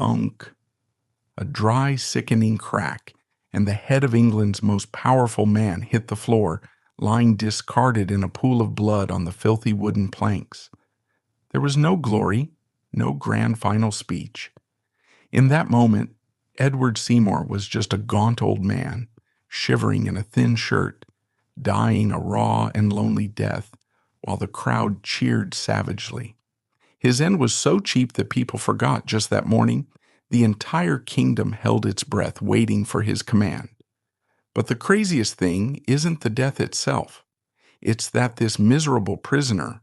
thunk. A dry, sickening crack, and the head of England's most powerful man hit the floor, lying discarded in a pool of blood on the filthy wooden planks. There was no glory, no grand final speech. In that moment, Edward Seymour was just a gaunt old man, shivering in a thin shirt, dying a raw and lonely death, while the crowd cheered savagely. His end was so cheap that people forgot just that morning the entire kingdom held its breath waiting for his command. But the craziest thing isn't the death itself. It's that this miserable prisoner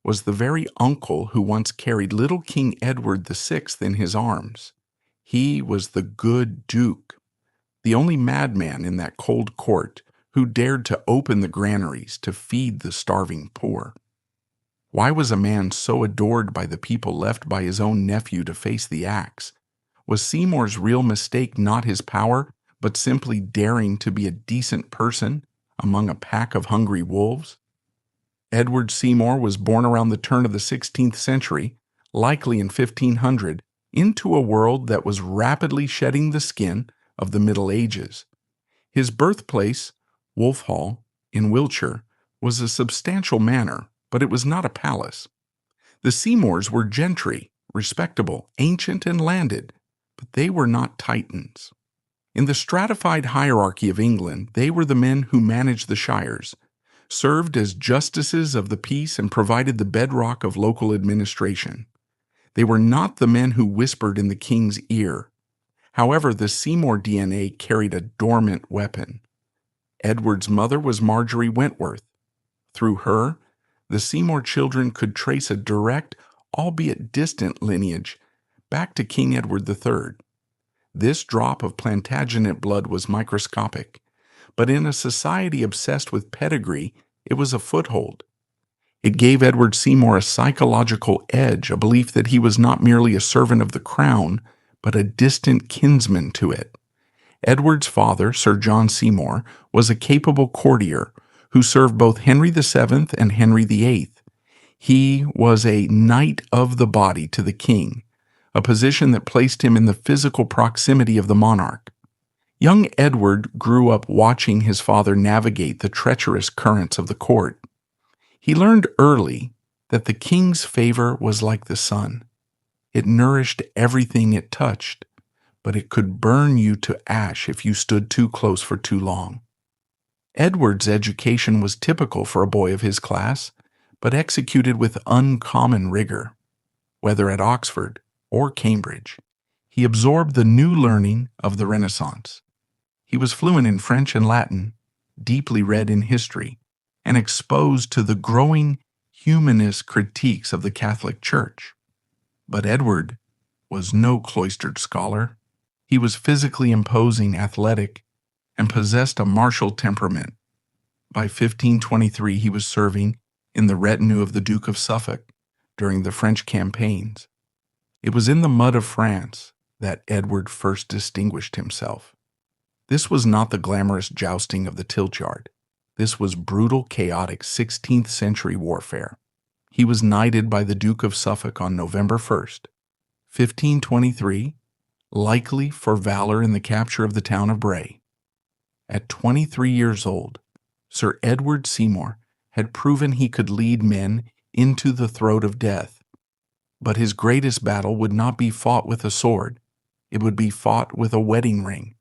was the very uncle who once carried little King Edward VI in his arms. He was the good Duke, the only madman in that cold court who dared to open the granaries to feed the starving poor. Why was a man so adored by the people left by his own nephew to face the axe? Was Seymour's real mistake not his power, but simply daring to be a decent person among a pack of hungry wolves? Edward Seymour was born around the turn of the 16th century, likely in 1500, into a world that was rapidly shedding the skin of the Middle Ages. His birthplace, Wolfhall, in Wiltshire, was a substantial manor, but it was not a palace. The Seymours were gentry, respectable, ancient, and landed, but they were not titans. In the stratified hierarchy of England, they were the men who managed the shires, served as justices of the peace, and provided the bedrock of local administration. They were not the men who whispered in the king's ear. However, the Seymour DNA carried a dormant weapon. Edward's mother was Marjorie Wentworth. Through her, the Seymour children could trace a direct, albeit distant, lineage back to King Edward III. This drop of Plantagenet blood was microscopic, but in a society obsessed with pedigree, it was a foothold. It gave Edward Seymour a psychological edge, a belief that he was not merely a servant of the crown, but a distant kinsman to it. Edward's father, Sir John Seymour, was a capable courtier who served both Henry VII and Henry VIII. He was a knight of the body to the king, a position that placed him in the physical proximity of the monarch. Young Edward grew up watching his father navigate the treacherous currents of the court. He learned early that the king's favor was like the sun. It nourished everything it touched, but it could burn you to ash if you stood too close for too long. Edward's education was typical for a boy of his class, but executed with uncommon rigor. Whether at Oxford or Cambridge, he absorbed the new learning of the Renaissance. He was fluent in French and Latin, deeply read in history, and exposed to the growing humanist critiques of the Catholic Church. But Edward was no cloistered scholar. He was physically imposing, athletic, and possessed a martial temperament. By 1523, he was serving in the retinue of the Duke of Suffolk during the French campaigns. It was in the mud of France that Edward first distinguished himself. This was not the glamorous jousting of the tiltyard. This was brutal, chaotic 16th century warfare. He was knighted by the Duke of Suffolk on November 1st, 1523, likely for valor in the capture of the town of Bray. At 23 years old, Sir Edward Seymour had proven he could lead men into the throat of death. But his greatest battle would not be fought with a sword. It would be fought with a wedding ring.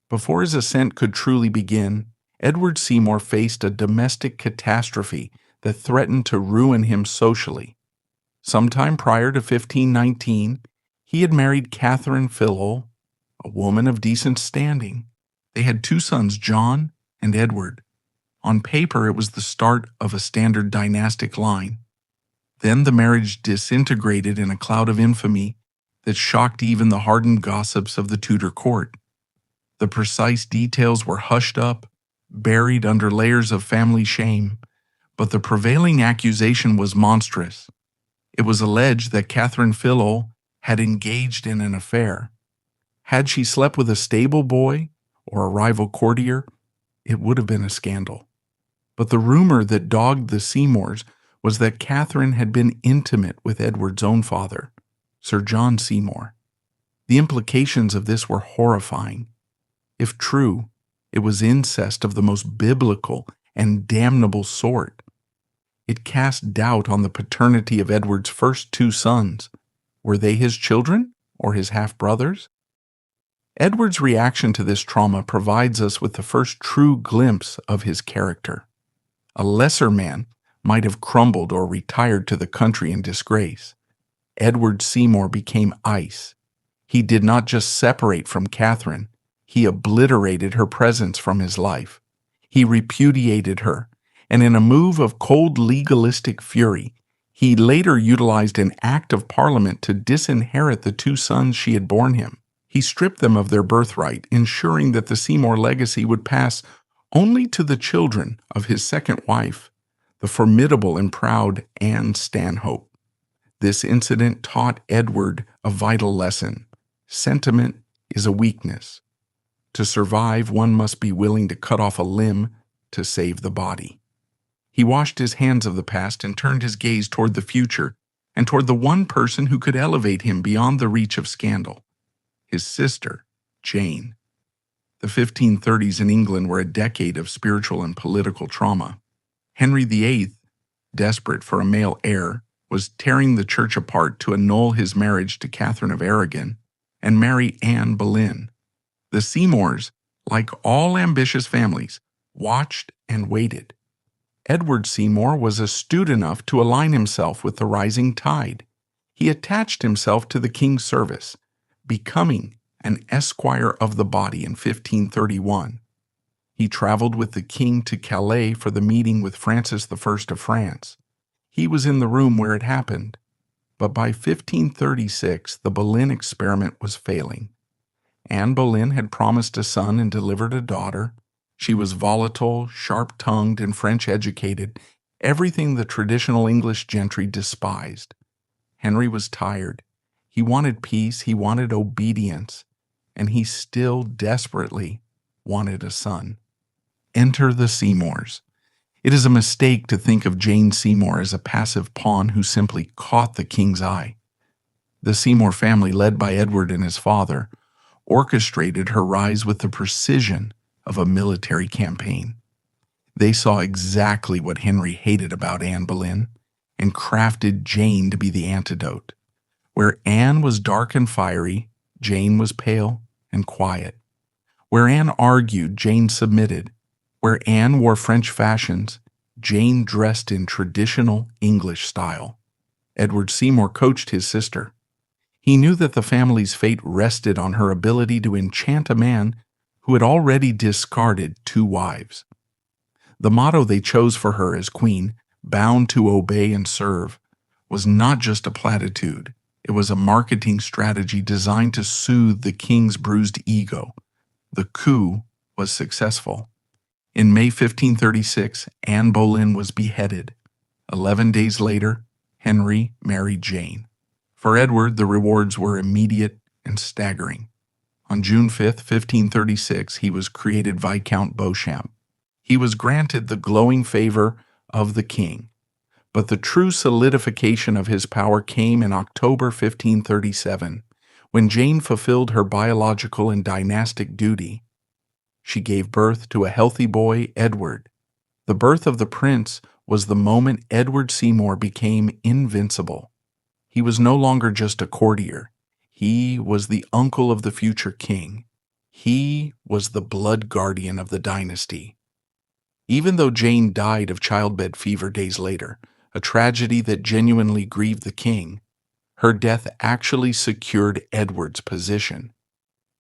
Before his ascent could truly begin, Edward Seymour faced a domestic catastrophe that threatened to ruin him socially. Sometime prior to 1519, he had married Catherine Philol, a woman of decent standing. They had 2 sons, John and Edward. On paper, it was the start of a standard dynastic line. Then the marriage disintegrated in a cloud of infamy that shocked even the hardened gossips of the Tudor court. The precise details were hushed up, buried under layers of family shame, but the prevailing accusation was monstrous. It was alleged that Catherine Philol had engaged in an affair. Had she slept with a stable boy or a rival courtier, it would have been a scandal. But the rumor that dogged the Seymours was that Catherine had been intimate with Edward's own father, Sir John Seymour. The implications of this were horrifying. If true, it was incest of the most biblical and damnable sort. It cast doubt on the paternity of Edward's first two sons. Were they his children or his half-brothers? Edward's reaction to this trauma provides us with the first true glimpse of his character. A lesser man might have crumbled or retired to the country in disgrace. Edward Seymour became ice. He did not just separate from Catherine, he obliterated her presence from his life. He repudiated her, and in a move of cold legalistic fury, he later utilized an act of Parliament to disinherit the two sons she had borne him. He stripped them of their birthright, ensuring that the Seymour legacy would pass only to the children of his second wife, the formidable and proud Anne Stanhope. This incident taught Edward a vital lesson. Sentiment is a weakness. To survive, one must be willing to cut off a limb to save the body. He washed his hands of the past and turned his gaze toward the future and toward the one person who could elevate him beyond the reach of scandal. His sister, Jane. The 1530s in England were a decade of spiritual and political trauma. Henry VIII, desperate for a male heir, was tearing the church apart to annul his marriage to Catherine of Aragon and marry Anne Boleyn. The Seymours, like all ambitious families, watched and waited. Edward Seymour was astute enough to align himself with the rising tide. He attached himself to the king's service, becoming an esquire of the body in 1531. He traveled with the king to Calais for the meeting with Francis I of France. He was in the room where it happened. But by 1536, the Boleyn experiment was failing. Anne Boleyn had promised a son and delivered a daughter. She was volatile, sharp-tongued, and French-educated, everything the traditional English gentry despised. Henry was tired. He wanted peace, he wanted obedience, and he still desperately wanted a son. Enter the Seymours. It is a mistake to think of Jane Seymour as a passive pawn who simply caught the king's eye. The Seymour family, led by Edward and his father, orchestrated her rise with the precision of a military campaign. They saw exactly what Henry hated about Anne Boleyn and crafted Jane to be the antidote. Where Anne was dark and fiery, Jane was pale and quiet. Where Anne argued, Jane submitted. Where Anne wore French fashions, Jane dressed in traditional English style. Edward Seymour coached his sister. He knew that the family's fate rested on her ability to enchant a man who had already discarded two wives. The motto they chose for her as queen, bound to obey and serve, was not just a platitude. It was a marketing strategy designed to soothe the king's bruised ego. The coup was successful. In May 1536, Anne Boleyn was beheaded. 11 days later, Henry married Jane. For Edward, the rewards were immediate and staggering. On June 5, 1536, he was created Viscount Beauchamp. He was granted the glowing favor of the king. But the true solidification of his power came in October 1537, when Jane fulfilled her biological and dynastic duty. She gave birth to a healthy boy, Edward. The birth of the prince was the moment Edward Seymour became invincible. He was no longer just a courtier. He was the uncle of the future king. He was the blood guardian of the dynasty. Even though Jane died of childbed fever days later, a tragedy that genuinely grieved the king, her death actually secured Edward's position.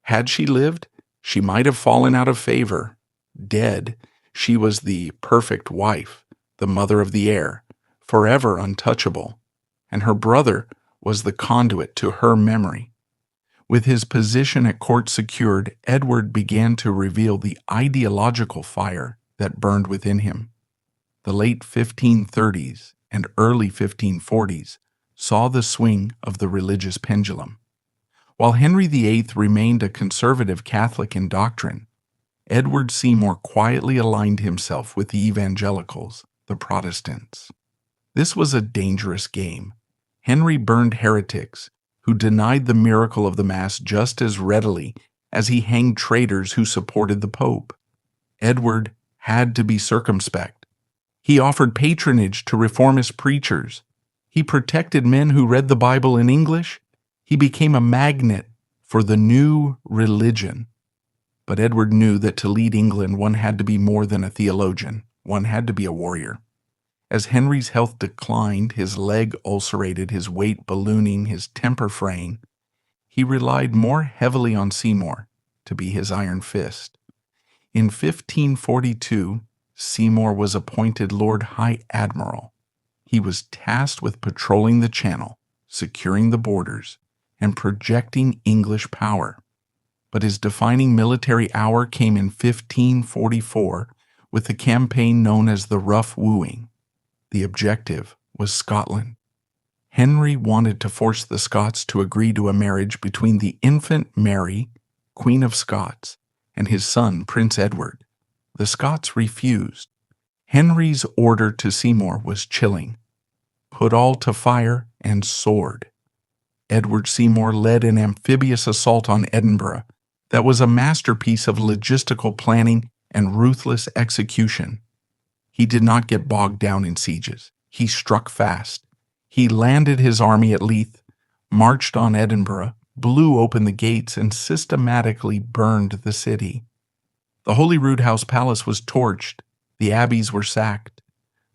Had she lived, she might have fallen out of favor. Dead, she was the perfect wife, the mother of the heir, forever untouchable, and her brother was the conduit to her memory. With his position at court secured, Edward began to reveal the ideological fire that burned within him. The late 1530s and early 1540s saw the swing of the religious pendulum. While Henry VIII remained a conservative Catholic in doctrine, Edward Seymour quietly aligned himself with the evangelicals, the Protestants. This was a dangerous game. Henry burned heretics, who denied the miracle of the Mass just as readily as he hanged traitors who supported the Pope. Edward had to be circumspect. He offered patronage to reformist preachers. He protected men who read the Bible in English. He became a magnet for the new religion. But Edward knew that to lead England, one had to be more than a theologian. One had to be a warrior. As Henry's health declined, his leg ulcerated, his weight ballooning, his temper fraying, he relied more heavily on Seymour to be his iron fist. In 1542, Seymour was appointed Lord High Admiral. He was tasked with patrolling the Channel, securing the borders, and projecting English power. But his defining military hour came in 1544 with the campaign known as the Rough Wooing. The objective was Scotland. Henry wanted to force the Scots to agree to a marriage between the infant Mary, Queen of Scots, and his son, Prince Edward. The Scots refused. Henry's order to Seymour was chilling: put all to fire and sword. Edward Seymour led an amphibious assault on Edinburgh that was a masterpiece of logistical planning and ruthless execution. He did not get bogged down in sieges. He struck fast. He landed his army at Leith, marched on Edinburgh, blew open the gates, and systematically burned the city. The Holyrood House Palace was torched. The abbeys were sacked.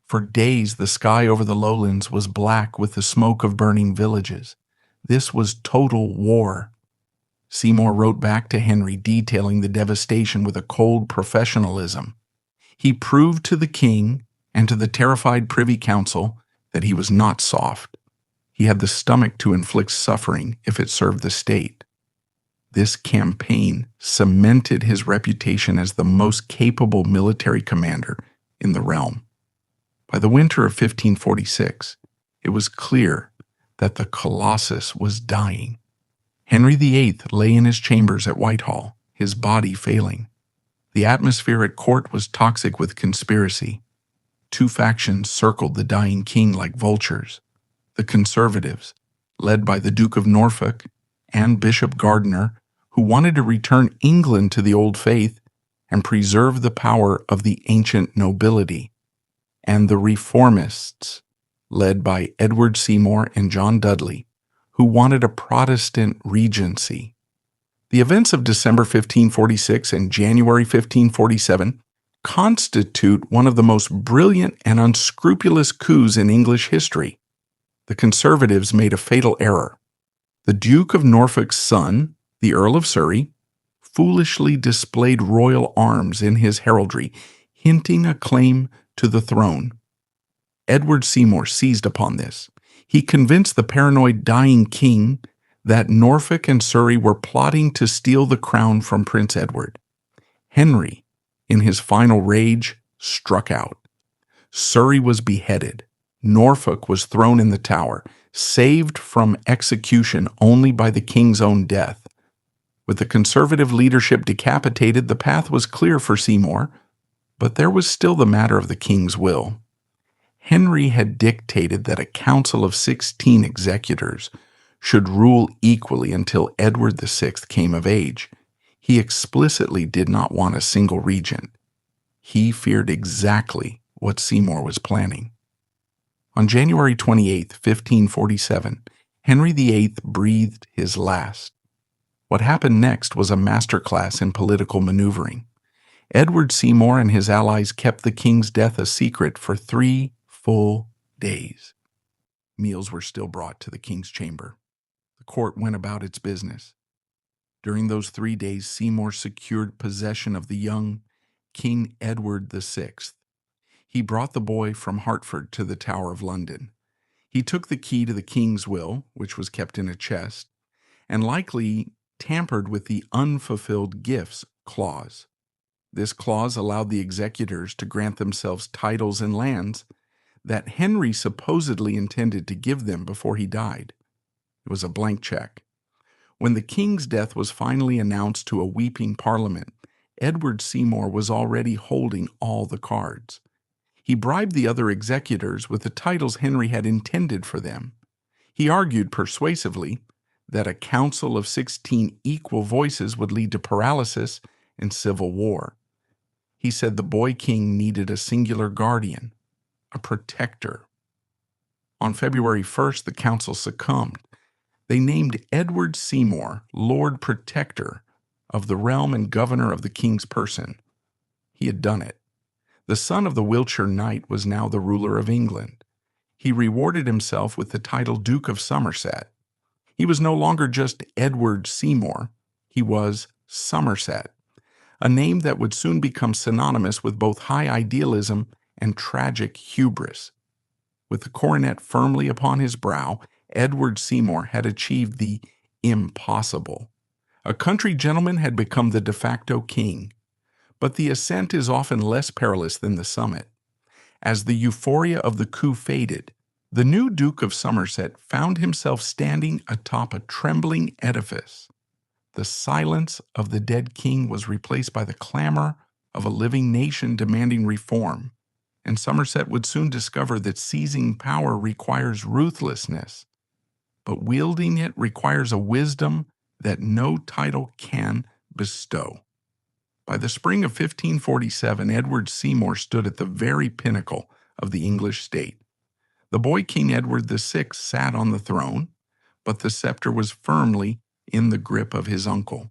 For days, the sky over the lowlands was black with the smoke of burning villages. This was total war. Seymour wrote back to Henry detailing the devastation with a cold professionalism. He proved to the king and to the terrified Privy Council that he was not soft. He had the stomach to inflict suffering if it served the state. This campaign cemented his reputation as the most capable military commander in the realm. By the winter of 1546, it was clear that the Colossus was dying. Henry VIII lay in his chambers at Whitehall, his body failing. The atmosphere at court was toxic with conspiracy. Two factions circled the dying king like vultures. The Conservatives, led by the Duke of Norfolk and Bishop Gardiner, who wanted to return England to the old faith and preserve the power of the ancient nobility, and the Reformists, led by Edward Seymour and John Dudley, who wanted a Protestant regency. The events of December 1546 and January 1547 constitute one of the most brilliant and unscrupulous coups in English history. The Conservatives made a fatal error. The Duke of Norfolk's son, the Earl of Surrey, foolishly displayed royal arms in his heraldry, hinting a claim to the throne. Edward Seymour seized upon this. He convinced the paranoid dying king that Norfolk and Surrey were plotting to steal the crown from Prince Edward. Henry, in his final rage, struck out. Surrey was beheaded. Norfolk was thrown in the Tower, saved from execution only by the king's own death. With the Conservative leadership decapitated, the path was clear for Seymour, but there was still the matter of the king's will. Henry had dictated that a council of 16 executors should rule equally until Edward VI came of age. He explicitly did not want a single regent. He feared exactly what Seymour was planning. On January 28, 1547, Henry VIII breathed his last. What happened next was a masterclass in political maneuvering. Edward Seymour and his allies kept the king's death a secret for 3 full days. Meals were still brought to the king's chamber. The court went about its business. During those 3 days, Seymour secured possession of the young King Edward VI. He brought the boy from Hertford to the Tower of London. He took the key to the king's will, which was kept in a chest, and likely tampered with the unfulfilled gifts clause. This clause allowed the executors to grant themselves titles and lands that Henry supposedly intended to give them before he died. It was a blank check. When the king's death was finally announced to a weeping parliament, Edward Seymour was already holding all the cards. He bribed the other executors with the titles Henry had intended for them. He argued persuasively that a council of 16 equal voices would lead to paralysis and civil war. He said the boy king needed a singular guardian, a protector. On February 1st, the council succumbed. They named Edward Seymour Lord Protector of the realm and governor of the king's person. He had done it. The son of the Wiltshire knight was now the ruler of England. He rewarded himself with the title Duke of Somerset. He was no longer just Edward Seymour, he was Somerset, a name that would soon become synonymous with both high idealism and tragic hubris. With the coronet firmly upon his brow, Edward Seymour had achieved the impossible. A country gentleman had become the de facto king. But the ascent is often less perilous than the summit. As the euphoria of the coup faded, the new Duke of Somerset found himself standing atop a trembling edifice. The silence of the dead king was replaced by the clamor of a living nation demanding reform, and Somerset would soon discover that seizing power requires ruthlessness, but wielding it requires a wisdom that no title can bestow. By the spring of 1547, Edward Seymour stood at the very pinnacle of the English state. The boy King Edward VI sat on the throne, but the scepter was firmly in the grip of his uncle.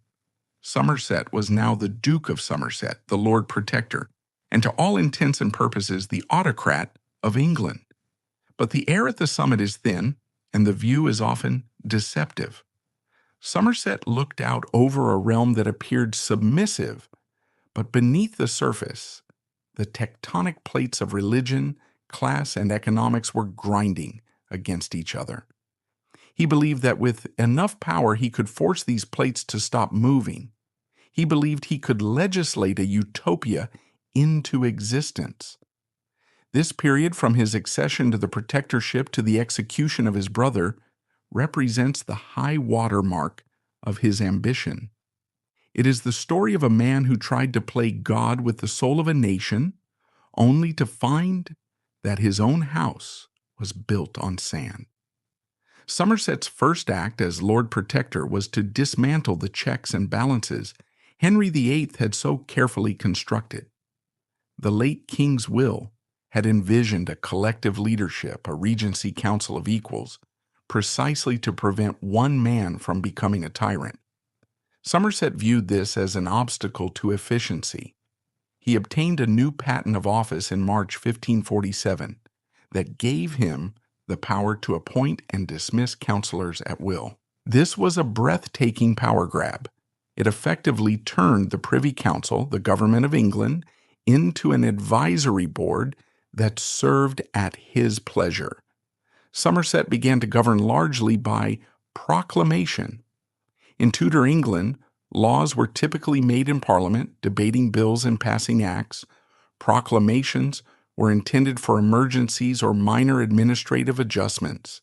Somerset was now the Duke of Somerset, the Lord Protector, and to all intents and purposes the autocrat of England. But the air at the summit is thin, and the view is often deceptive. Somerset looked out over a realm that appeared submissive, but beneath the surface, the tectonic plates of religion, class, and economics were grinding against each other. He believed that with enough power he could force these plates to stop moving. He believed he could legislate a utopia into existence. This period from his accession to the protectorship to the execution of his brother represents the high water mark of his ambition. It is the story of a man who tried to play God with the soul of a nation, only to find that his own house was built on sand. Somerset's first act as Lord Protector was to dismantle the checks and balances Henry VIII had so carefully constructed. The late king's will had envisioned a collective leadership, a regency council of equals, precisely to prevent one man from becoming a tyrant. Somerset viewed this as an obstacle to efficiency. He obtained a new patent of office in March 1547 that gave him the power to appoint and dismiss councillors at will. This was a breathtaking power grab. It effectively turned the Privy Council, the government of England, into an advisory board that served at his pleasure. Somerset began to govern largely by proclamation. In Tudor England, laws were typically made in Parliament, debating bills and passing acts. Proclamations were intended for emergencies or minor administrative adjustments.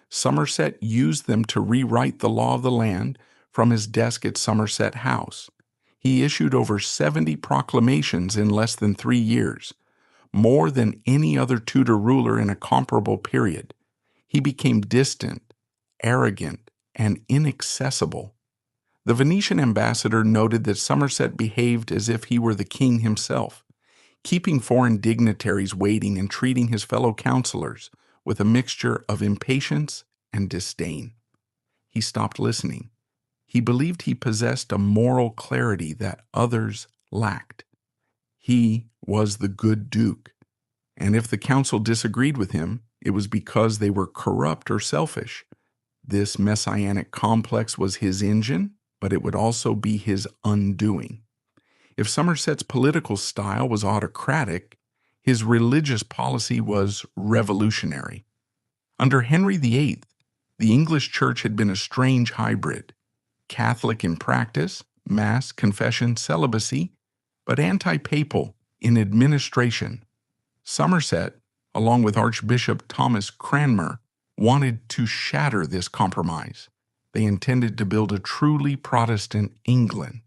Somerset used them to rewrite the law of the land from his desk at Somerset House. He issued over 70 proclamations in less than 3 years, more than any other Tudor ruler in a comparable period. He became distant, arrogant, and inaccessible. The Venetian ambassador noted that Somerset behaved as if he were the king himself, keeping foreign dignitaries waiting and treating his fellow councillors with a mixture of impatience and disdain. He stopped listening. He believed he possessed a moral clarity that others lacked. He was the good duke, and if the council disagreed with him, it was because they were corrupt or selfish. This messianic complex was his engine, but it would also be his undoing. If Somerset's political style was autocratic, his religious policy was revolutionary. Under Henry VIII, the English church had been a strange hybrid, Catholic in practice, mass, confession, celibacy, but anti-papal in administration. Somerset, along with Archbishop Thomas Cranmer, wanted to shatter this compromise. They intended to build a truly Protestant England.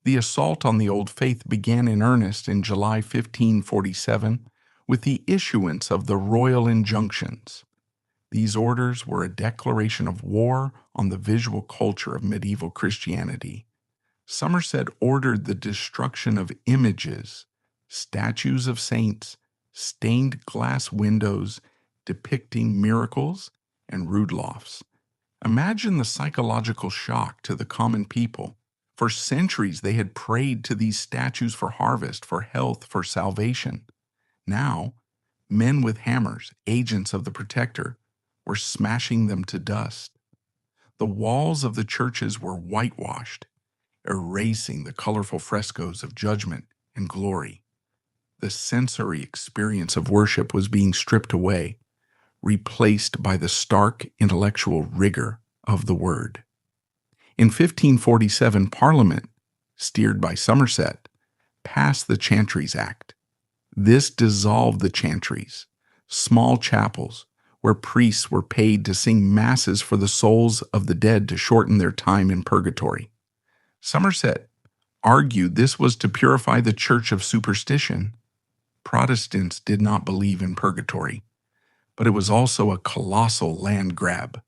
The assault on the old faith began in earnest in July 1547 with the issuance of the royal injunctions. These orders were a declaration of war on the visual culture of medieval Christianity. Somerset ordered the destruction of images, statues of saints, stained glass windows depicting miracles, and rood lofts. Imagine the psychological shock to the common people. For centuries, they had prayed to these statues for harvest, for health, for salvation. Now, men with hammers, agents of the protector, were smashing them to dust. The walls of the churches were whitewashed, erasing the colorful frescoes of judgment and glory. The sensory experience of worship was being stripped away, replaced by the stark intellectual rigor of the Word. In 1547, Parliament, steered by Somerset, passed the Chantries Act. This dissolved the chantries, small chapels where priests were paid to sing masses for the souls of the dead to shorten their time in purgatory. Somerset argued this was to purify the church of superstition. Protestants did not believe in purgatory, but it was also a colossal land grab.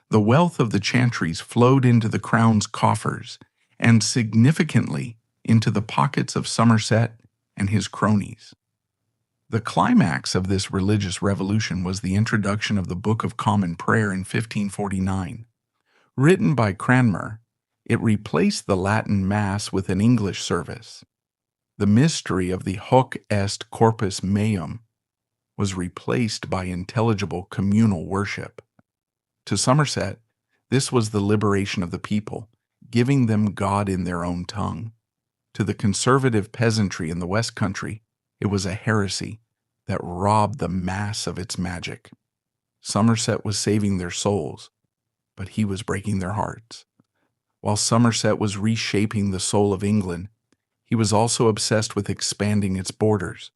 The wealth of the chantries flowed into the crown's coffers and significantly into the pockets of Somerset and his cronies. The climax of this religious revolution was the introduction of the Book of Common Prayer in 1549. Written by Cranmer, it replaced the Latin Mass with an English service. The mystery of the Hoc est Corpus Meum was replaced by intelligible communal worship. To Somerset, this was the liberation of the people, giving them God in their own tongue. To the conservative peasantry in the West Country, it was a heresy that robbed the Mass of its magic. Somerset was saving their souls, but he was breaking their hearts. While Somerset was reshaping the soul of England, he was also obsessed with expanding its borders.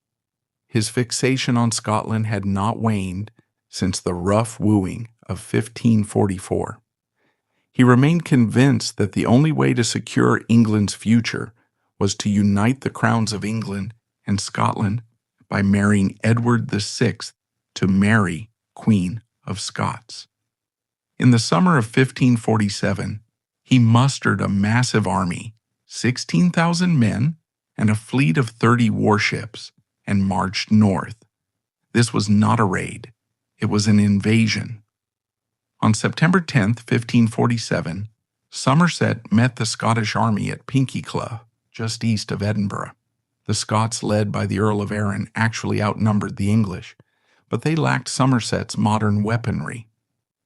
His fixation on Scotland had not waned since the rough wooing of 1544. He remained convinced that the only way to secure England's future was to unite the crowns of England and Scotland by marrying Edward VI to Mary, Queen of Scots. In the summer of 1547, he mustered a massive army, 16,000 men, and a fleet of 30 warships, and marched north. This was not a raid. It was an invasion. On September 10, 1547, Somerset met the Scottish army at Pinkie Cleugh, just east of Edinburgh. The Scots, led by the Earl of Arran, actually outnumbered the English, but they lacked Somerset's modern weaponry.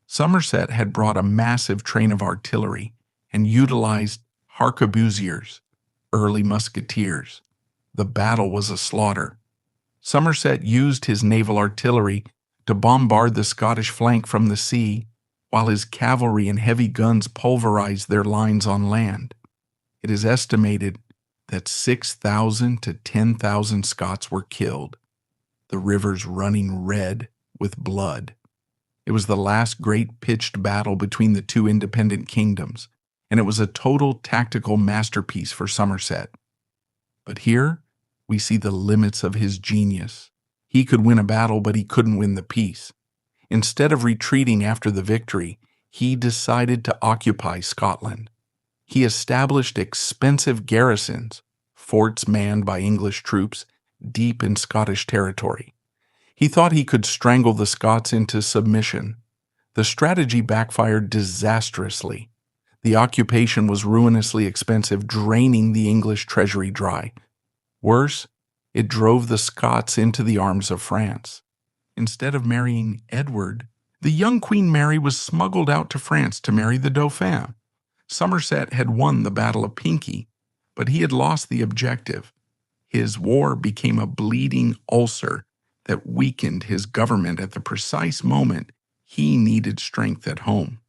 Somerset had brought a massive train of artillery and utilized harquebusiers, early musketeers. The battle was a slaughter. Somerset used his naval artillery to bombard the Scottish flank from the sea, while his cavalry and heavy guns pulverized their lines on land. It is estimated that 6,000 to 10,000 Scots were killed, the rivers running red with blood. It was the last great pitched battle between the two independent kingdoms, and it was a total tactical masterpiece for Somerset. But here, we see the limits of his genius. He could win a battle, but he couldn't win the peace. Instead of retreating after the victory, he decided to occupy Scotland. He established expensive garrisons, forts manned by English troops, deep in Scottish territory. He thought he could strangle the Scots into submission. The strategy backfired disastrously. The occupation was ruinously expensive, draining the English treasury dry. Worse, it drove the Scots into the arms of France. Instead of marrying Edward, the young Queen Mary was smuggled out to France to marry the Dauphin. Somerset had won the Battle of Pinkie, but he had lost the objective. His war became a bleeding ulcer that weakened his government at the precise moment he needed strength at home.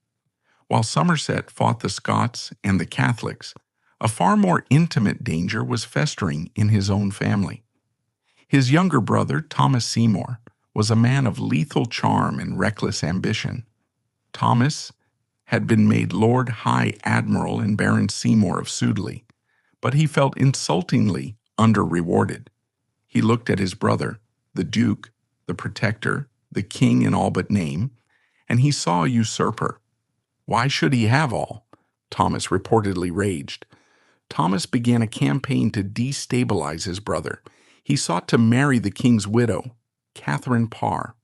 While Somerset fought the Scots and the Catholics, a far more intimate danger was festering in his own family. His younger brother, Thomas Seymour, was a man of lethal charm and reckless ambition. Thomas had been made Lord High Admiral and Baron Seymour of Sudeley, but he felt insultingly under-rewarded. He looked at his brother, the Duke, the Protector, the King in all but name, and he saw a usurper. Why should he have all? Thomas reportedly raged. Thomas began a campaign to destabilize his brother. He sought to marry the king's widow, Catherine Parr.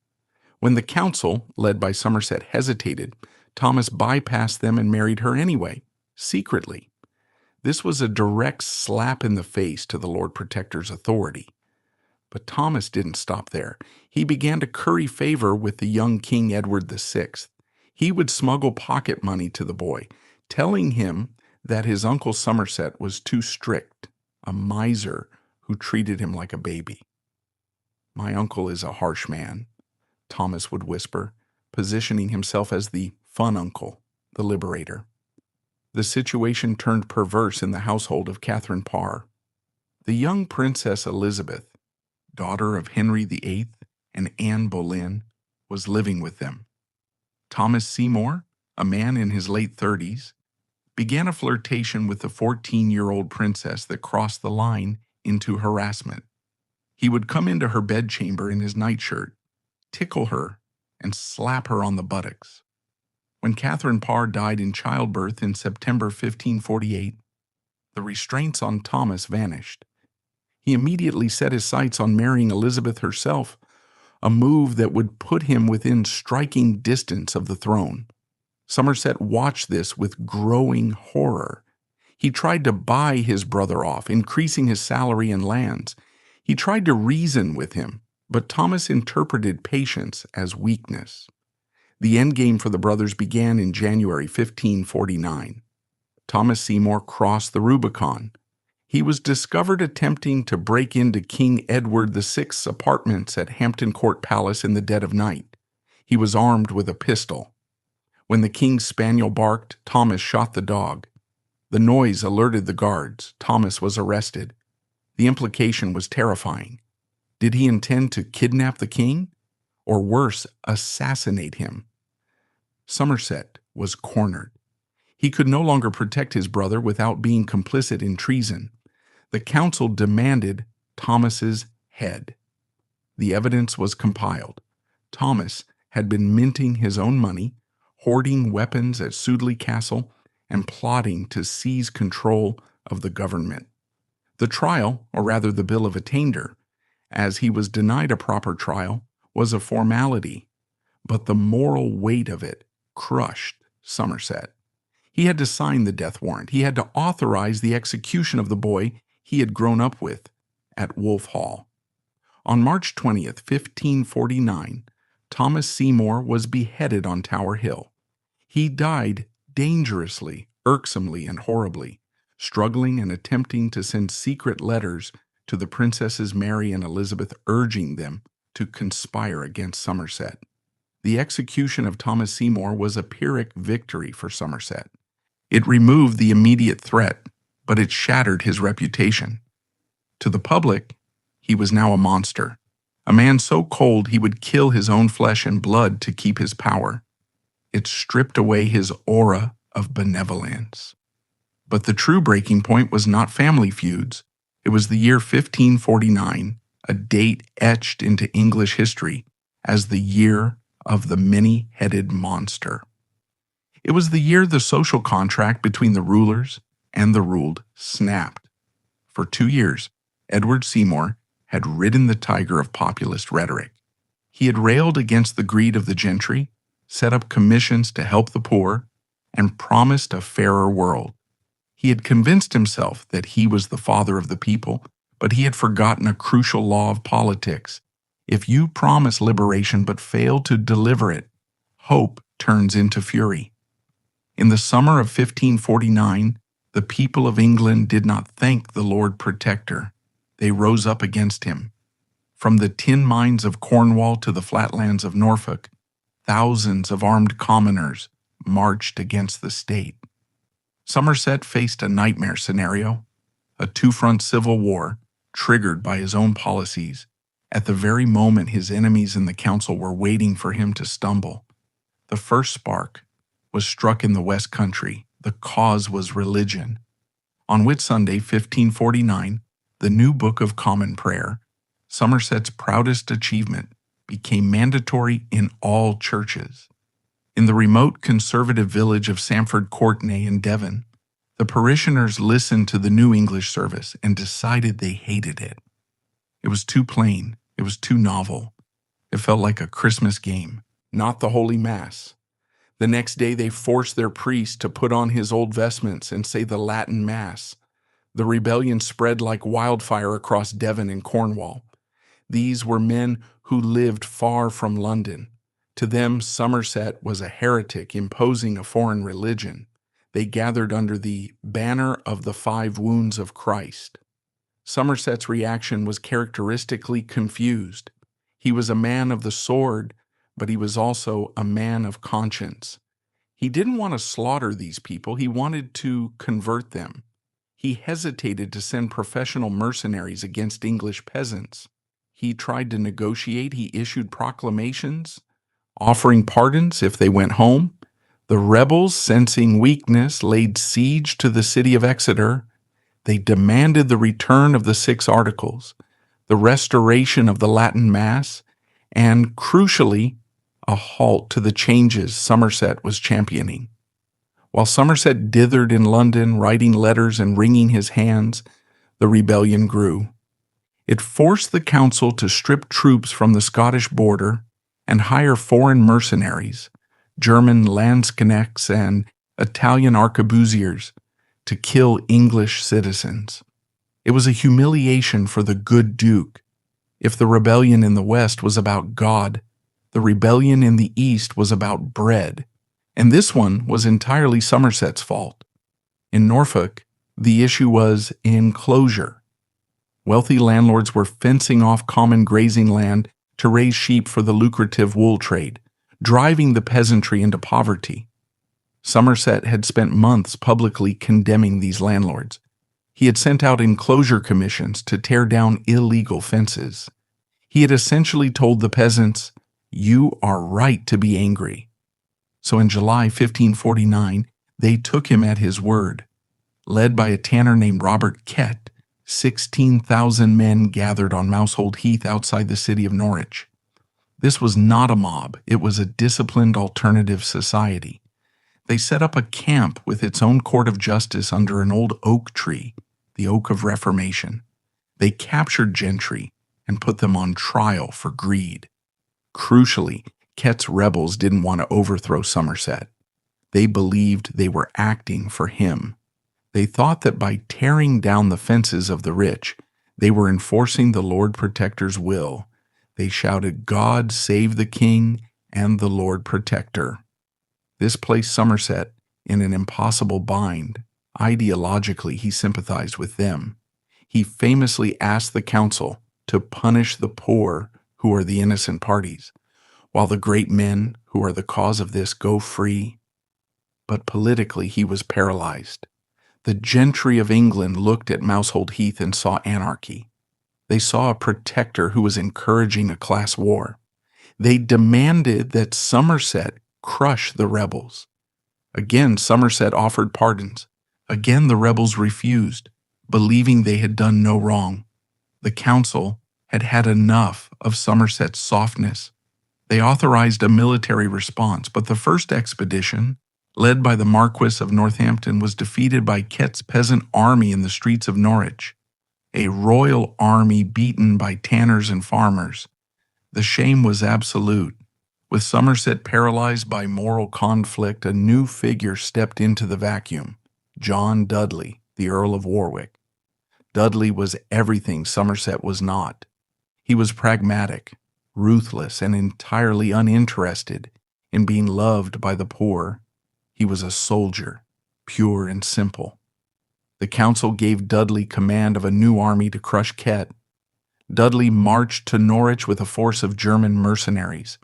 When the council, led by Somerset, hesitated, Thomas bypassed them and married her anyway, secretly. This was a direct slap in the face to the Lord Protector's authority. But Thomas didn't stop there. He began to curry favor with the young King Edward VI. He would smuggle pocket money to the boy, telling him that his uncle Somerset was too strict, a miser who treated him like a baby. "My uncle is a harsh man," Thomas would whisper, positioning himself as the fun uncle, the liberator. The situation turned perverse in the household of Catherine Parr. The young Princess Elizabeth, daughter of Henry VIII and Anne Boleyn, was living with them. Thomas Seymour, a man in his late 30s, began a flirtation with the 14-year-old princess that crossed the line into harassment. He would come into her bedchamber in his nightshirt, tickle her, and slap her on the buttocks. When Catherine Parr died in childbirth in September 1548, the restraints on Thomas vanished. He immediately set his sights on marrying Elizabeth herself, a move that would put him within striking distance of the throne. Somerset watched this with growing horror. He tried to buy his brother off, increasing his salary and lands. He tried to reason with him, but Thomas interpreted patience as weakness. The endgame for the brothers began in January 1549. Thomas Seymour crossed the Rubicon. He was discovered attempting to break into King Edward VI's apartments at Hampton Court Palace in the dead of night. He was armed with a pistol. When the king's spaniel barked, Thomas shot the dog. The noise alerted the guards. Thomas was arrested. The implication was terrifying. Did he intend to kidnap the king? Or worse, assassinate him? Somerset was cornered. He could no longer protect his brother without being complicit in treason. The council demanded Thomas's head. The evidence was compiled. Thomas had been minting his own money, hoarding weapons at Sudeley Castle, and plotting to seize control of the government. The trial, or rather the Bill of Attainder, as he was denied a proper trial, was a formality, but the moral weight of it crushed Somerset. He had to sign the death warrant. He had to authorize the execution of the boy he had grown up with at Wolf Hall. On March 20th, 1549, Thomas Seymour was beheaded on Tower Hill. He died dangerously, irksomely, and horribly, struggling and attempting to send secret letters to the Princesses Mary and Elizabeth urging them to conspire against Somerset. The execution of Thomas Seymour was a Pyrrhic victory for Somerset. It removed the immediate threat, but it shattered his reputation. To the public, he was now a monster, a man so cold he would kill his own flesh and blood to keep his power. It stripped away his aura of benevolence. But the true breaking point was not family feuds. It was the year 1549, a date etched into English history as the year of the many-headed monster. It was the year the social contract between the rulers and the ruled snapped. For 2 years, Edward Seymour had ridden the tiger of populist rhetoric. He had railed against the greed of the gentry, set up commissions to help the poor, and promised a fairer world. He had convinced himself that he was the father of the people, but he had forgotten a crucial law of politics. If you promise liberation but fail to deliver it, hope turns into fury. In the summer of 1549, the people of England did not thank the Lord Protector. They rose up against him. From the tin mines of Cornwall to the flatlands of Norfolk, thousands of armed commoners marched against the state. Somerset faced a nightmare scenario, a two-front civil war triggered by his own policies, at the very moment his enemies in the council were waiting for him to stumble. The first spark was struck in the West Country. The cause was religion. On Whitsunday, 1549, the new Book of Common Prayer, Somerset's proudest achievement, became mandatory in all churches. In the remote conservative village of Samford Courtenay in Devon, the parishioners listened to the new English service and decided they hated it. It was too plain. It was too novel. It felt like a Christmas game, not the Holy Mass. The next day they forced their priest to put on his old vestments and say the Latin Mass. The rebellion spread like wildfire across Devon and Cornwall. These were men who lived far from London. To them, Somerset was a heretic imposing a foreign religion. They gathered under the banner of the 5 wounds of Christ. Somerset's reaction was characteristically confused. He was a man of the sword, but he was also a man of conscience. He didn't want to slaughter these people, he wanted to convert them. He hesitated to send professional mercenaries against English peasants. He tried to negotiate, he issued proclamations, offering pardons if they went home. The rebels, sensing weakness, laid siege to the city of Exeter. They demanded the return of the 6 Articles, the restoration of the Latin Mass, and, crucially, a halt to the changes Somerset was championing. While Somerset dithered in London, writing letters and wringing his hands, the rebellion grew. It forced the council to strip troops from the Scottish border and hire foreign mercenaries, German landsknechts and Italian arquebusiers, to kill English citizens. It was a humiliation for the good Duke. If the rebellion in the West was about God, the rebellion in the East was about bread, and this one was entirely Somerset's fault. In Norfolk, the issue was enclosure. Wealthy landlords were fencing off common grazing land to raise sheep for the lucrative wool trade, driving the peasantry into poverty. Somerset had spent months publicly condemning these landlords. He had sent out enclosure commissions to tear down illegal fences. He had essentially told the peasants, "You are right to be angry." So in July 1549, they took him at his word. Led by a tanner named Robert Kett, 16,000 men gathered on Mousehold Heath outside the city of Norwich. This was not a mob, it was a disciplined alternative society. They set up a camp with its own court of justice under an old oak tree, the Oak of Reformation. They captured gentry and put them on trial for greed. Crucially, Kett's rebels didn't want to overthrow Somerset. They believed they were acting for him. They thought that by tearing down the fences of the rich, they were enforcing the Lord Protector's will. They shouted, "God save the King and the Lord Protector." This placed Somerset in an impossible bind. Ideologically, he sympathized with them. He famously asked the council to punish the poor, who are the innocent parties, while the great men, who are the cause of this, go free. But politically, he was paralyzed. The gentry of England looked at Mousehold Heath and saw anarchy. They saw a protector who was encouraging a class war. They demanded that Somerset crush the rebels. Again, Somerset offered pardons. Again, the rebels refused, believing they had done no wrong. The council had had enough of Somerset's softness. They authorized a military response, but the first expedition, led by the Marquis of Northampton, was defeated by Kett's peasant army in the streets of Norwich, a royal army beaten by tanners and farmers. The shame was absolute. With Somerset paralyzed by moral conflict, a new figure stepped into the vacuum: John Dudley, the Earl of Warwick. Dudley was everything Somerset was not. He was pragmatic, ruthless, and entirely uninterested in being loved by the poor. He was a soldier, pure and simple. The council gave Dudley command of a new army to crush Kett. Dudley marched to Norwich with a force of German mercenaries.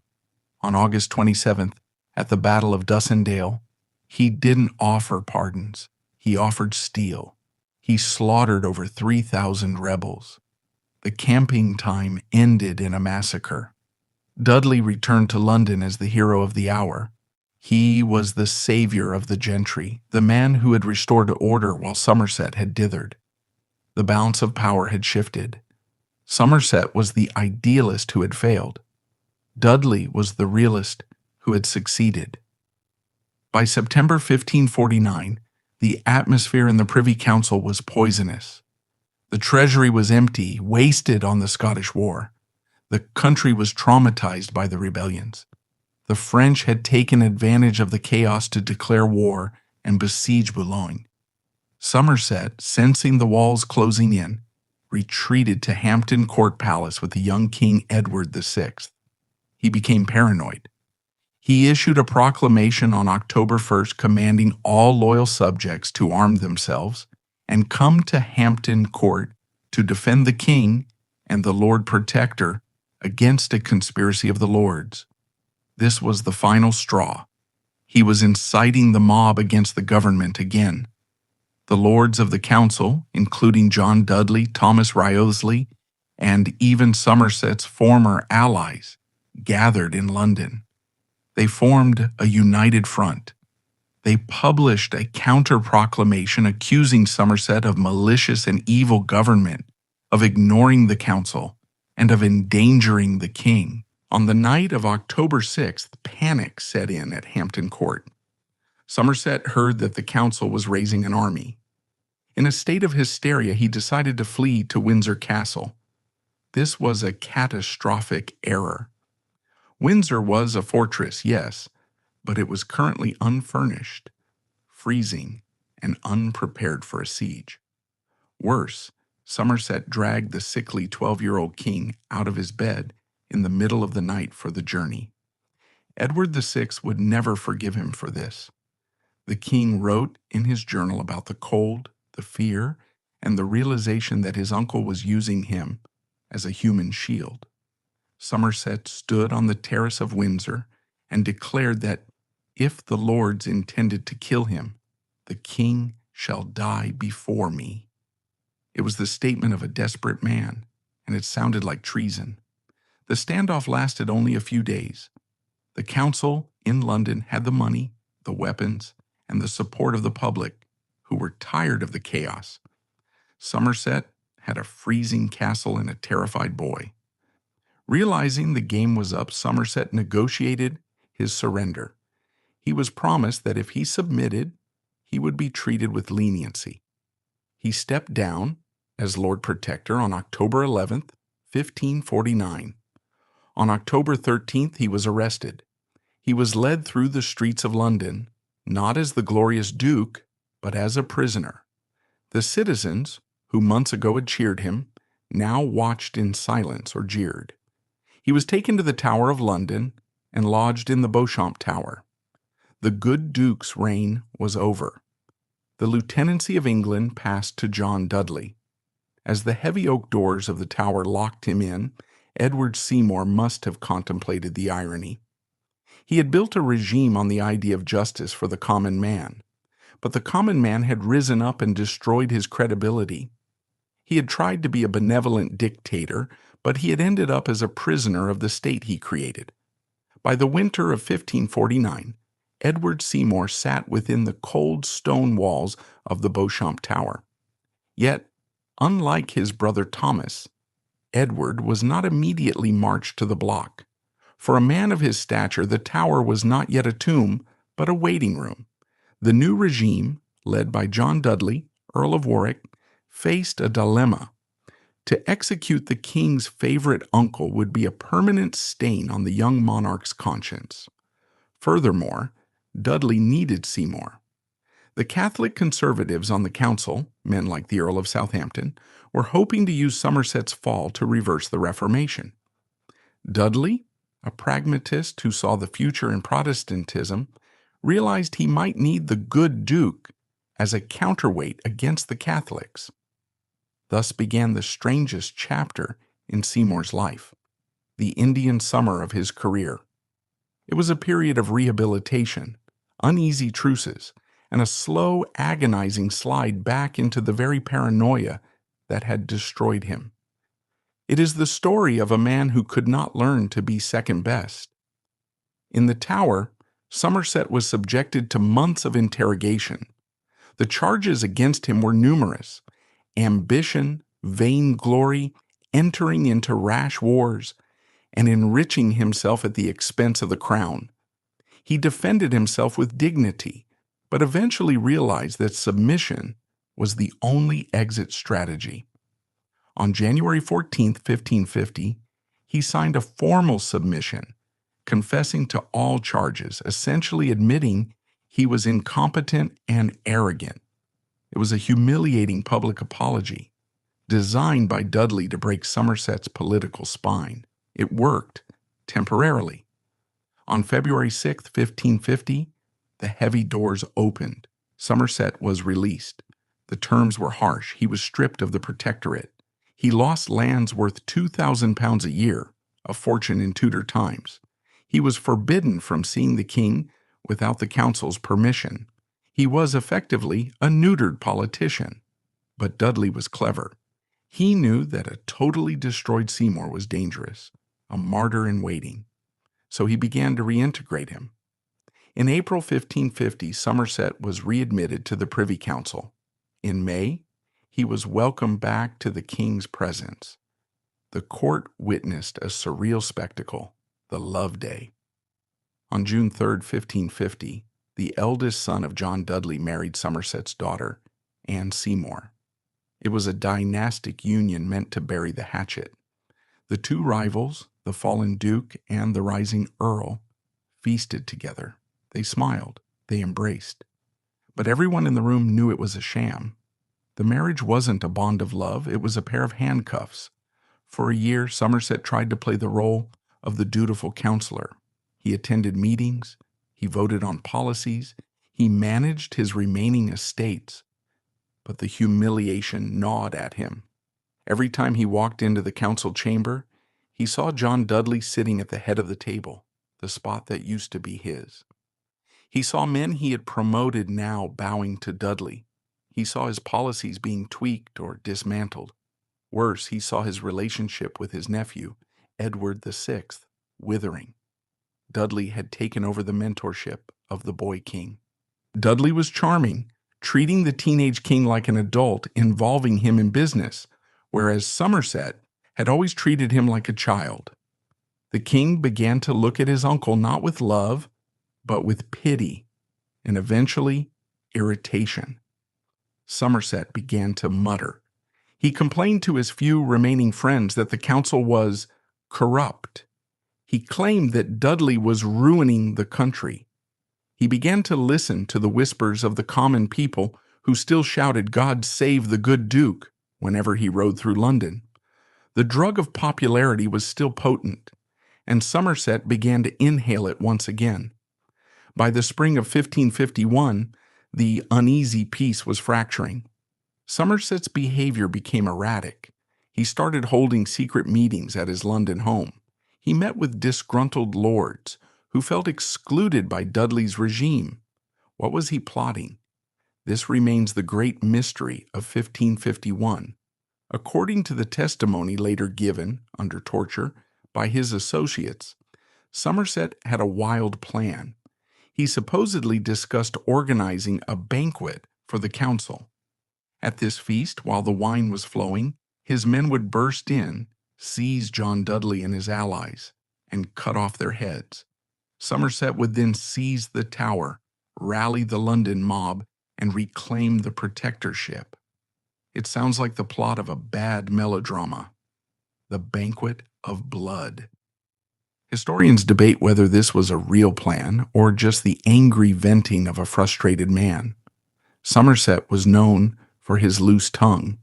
On August 27th, at the Battle of Dussindale, he didn't offer pardons. He offered steel. He slaughtered over 3,000 rebels. The camping time ended in a massacre. Dudley returned to London as the hero of the hour. He was the savior of the gentry, the man who had restored order while Somerset had dithered. The balance of power had shifted. Somerset was the idealist who had failed. Dudley was the realist who had succeeded. By September 1549, the atmosphere in the Privy Council was poisonous. The treasury was empty, wasted on the Scottish War. The country was traumatized by the rebellions. The French had taken advantage of the chaos to declare war and besiege Boulogne. Somerset, sensing the walls closing in, retreated to Hampton Court Palace with the young King Edward VI. He became paranoid. He issued a proclamation on October 1st commanding all loyal subjects to arm themselves and come to Hampton Court to defend the king and the Lord Protector against a conspiracy of the lords. This was the final straw. He was inciting the mob against the government again. The lords of the council, including John Dudley, Thomas Wriothesley, and even Somerset's former allies, gathered in London. They formed a united front. They published a counter-proclamation accusing Somerset of malicious and evil government, of ignoring the council, and of endangering the king. On the night of October 6th, panic set in at Hampton Court. Somerset heard that the council was raising an army. In a state of hysteria, he decided to flee to Windsor Castle. This was a catastrophic error. Windsor was a fortress, yes, but it was currently unfurnished, freezing, and unprepared for a siege. Worse, Somerset dragged the sickly 12-year-old king out of his bed in the middle of the night for the journey. Edward VI would never forgive him for this. The king wrote in his journal about the cold, the fear, and the realization that his uncle was using him as a human shield. Somerset stood on the terrace of Windsor and declared that if the lords intended to kill him, the king shall die before me. It was the statement of a desperate man, and it sounded like treason. The standoff lasted only a few days. The council in London had the money, the weapons, and the support of the public, who were tired of the chaos. Somerset had a freezing castle and a terrified boy. Realizing the game was up, Somerset negotiated his surrender. He was promised that if he submitted, he would be treated with leniency. He stepped down as Lord Protector on October 11th, 1549. On October 13th, he was arrested. He was led through the streets of London, not as the glorious Duke, but as a prisoner. The citizens, who months ago had cheered him, now watched in silence or jeered. He was taken to the Tower of London and lodged in the Beauchamp Tower. The good Duke's reign was over. The lieutenancy of England passed to John Dudley. As the heavy oak doors of the tower locked him in, Edward Seymour must have contemplated the irony. He had built a regime on the idea of justice for the common man, but the common man had risen up and destroyed his credibility. He had tried to be a benevolent dictator, but he had ended up as a prisoner of the state he created. By the winter of 1549, Edward Seymour sat within the cold stone walls of the Beauchamp Tower. Yet, unlike his brother Thomas, Edward was not immediately marched to the block. For a man of his stature, the tower was not yet a tomb, but a waiting room. The new regime, led by John Dudley, Earl of Warwick, faced a dilemma. To execute the king's favorite uncle would be a permanent stain on the young monarch's conscience. Furthermore, Dudley needed Seymour. The Catholic conservatives on the council, men like the Earl of Southampton, were hoping to use Somerset's fall to reverse the Reformation. Dudley, a pragmatist who saw the future in Protestantism, realized he might need the good Duke as a counterweight against the Catholics. Thus began the strangest chapter in Seymour's life, the Indian summer of his career. It was a period of rehabilitation, uneasy truces, and a slow, agonizing slide back into the very paranoia that had destroyed him. It is the story of a man who could not learn to be second best. In the Tower, Somerset was subjected to months of interrogation. The charges against him were numerous: ambition, vainglory, entering into rash wars, and enriching himself at the expense of the crown. He defended himself with dignity, but eventually realized that submission was the only exit strategy. On January 14, 1550, he signed a formal submission, confessing to all charges, essentially admitting he was incompetent and arrogant. It was a humiliating public apology, designed by Dudley to break Somerset's political spine. It worked, temporarily. On February 6, 1550, the heavy doors opened. Somerset was released. The terms were harsh. He was stripped of the protectorate. He lost lands worth £2,000 a year, a fortune in Tudor times. He was forbidden from seeing the king without the council's permission. He was effectively a neutered politician. But Dudley was clever. He knew that a totally destroyed Seymour was dangerous, a martyr in waiting. So he began to reintegrate him. In April 1550, Somerset was readmitted to the Privy Council. In May, he was welcomed back to the king's presence. The court witnessed a surreal spectacle, the Love Day. On June 3, 1550, the eldest son of John Dudley married Somerset's daughter, Anne Seymour. It was a dynastic union meant to bury the hatchet. The two rivals, the fallen duke and the rising earl, feasted together. They smiled. They embraced. But everyone in the room knew it was a sham. The marriage wasn't a bond of love. It was a pair of handcuffs. For a year, Somerset tried to play the role of the dutiful counselor. He attended meetings. He voted on policies. He managed his remaining estates. But the humiliation gnawed at him. Every time he walked into the council chamber, he saw John Dudley sitting at the head of the table, the spot that used to be his. He saw men he had promoted now bowing to Dudley. He saw his policies being tweaked or dismantled. Worse, he saw his relationship with his nephew, Edward VI, withering. Dudley had taken over the mentorship of the boy king. Dudley was charming, treating the teenage king like an adult, involving him in business, whereas Somerset had always treated him like a child. The king began to look at his uncle not with love, but with pity, and eventually irritation. Somerset began to mutter. He complained to his few remaining friends that the council was corrupt. He claimed that Dudley was ruining the country. He began to listen to the whispers of the common people who still shouted, "God save the good Duke," whenever he rode through London. The drug of popularity was still potent, and Somerset began to inhale it once again. By the spring of 1551, the uneasy peace was fracturing. Somerset's behavior became erratic. He started holding secret meetings at his London home. He met with disgruntled lords who felt excluded by Dudley's regime. What was he plotting? This remains the great mystery of 1551. According to the testimony later given, under torture, by his associates, Somerset had a wild plan. He supposedly discussed organizing a banquet for the council. At this feast, while the wine was flowing, his men would burst in, seize John Dudley and his allies, and cut off their heads. Somerset would then seize the Tower, rally the London mob, and reclaim the protectorship. It sounds like the plot of a bad melodrama. The Banquet of Blood. Historians debate whether this was a real plan or just the angry venting of a frustrated man. Somerset was known for his loose tongue.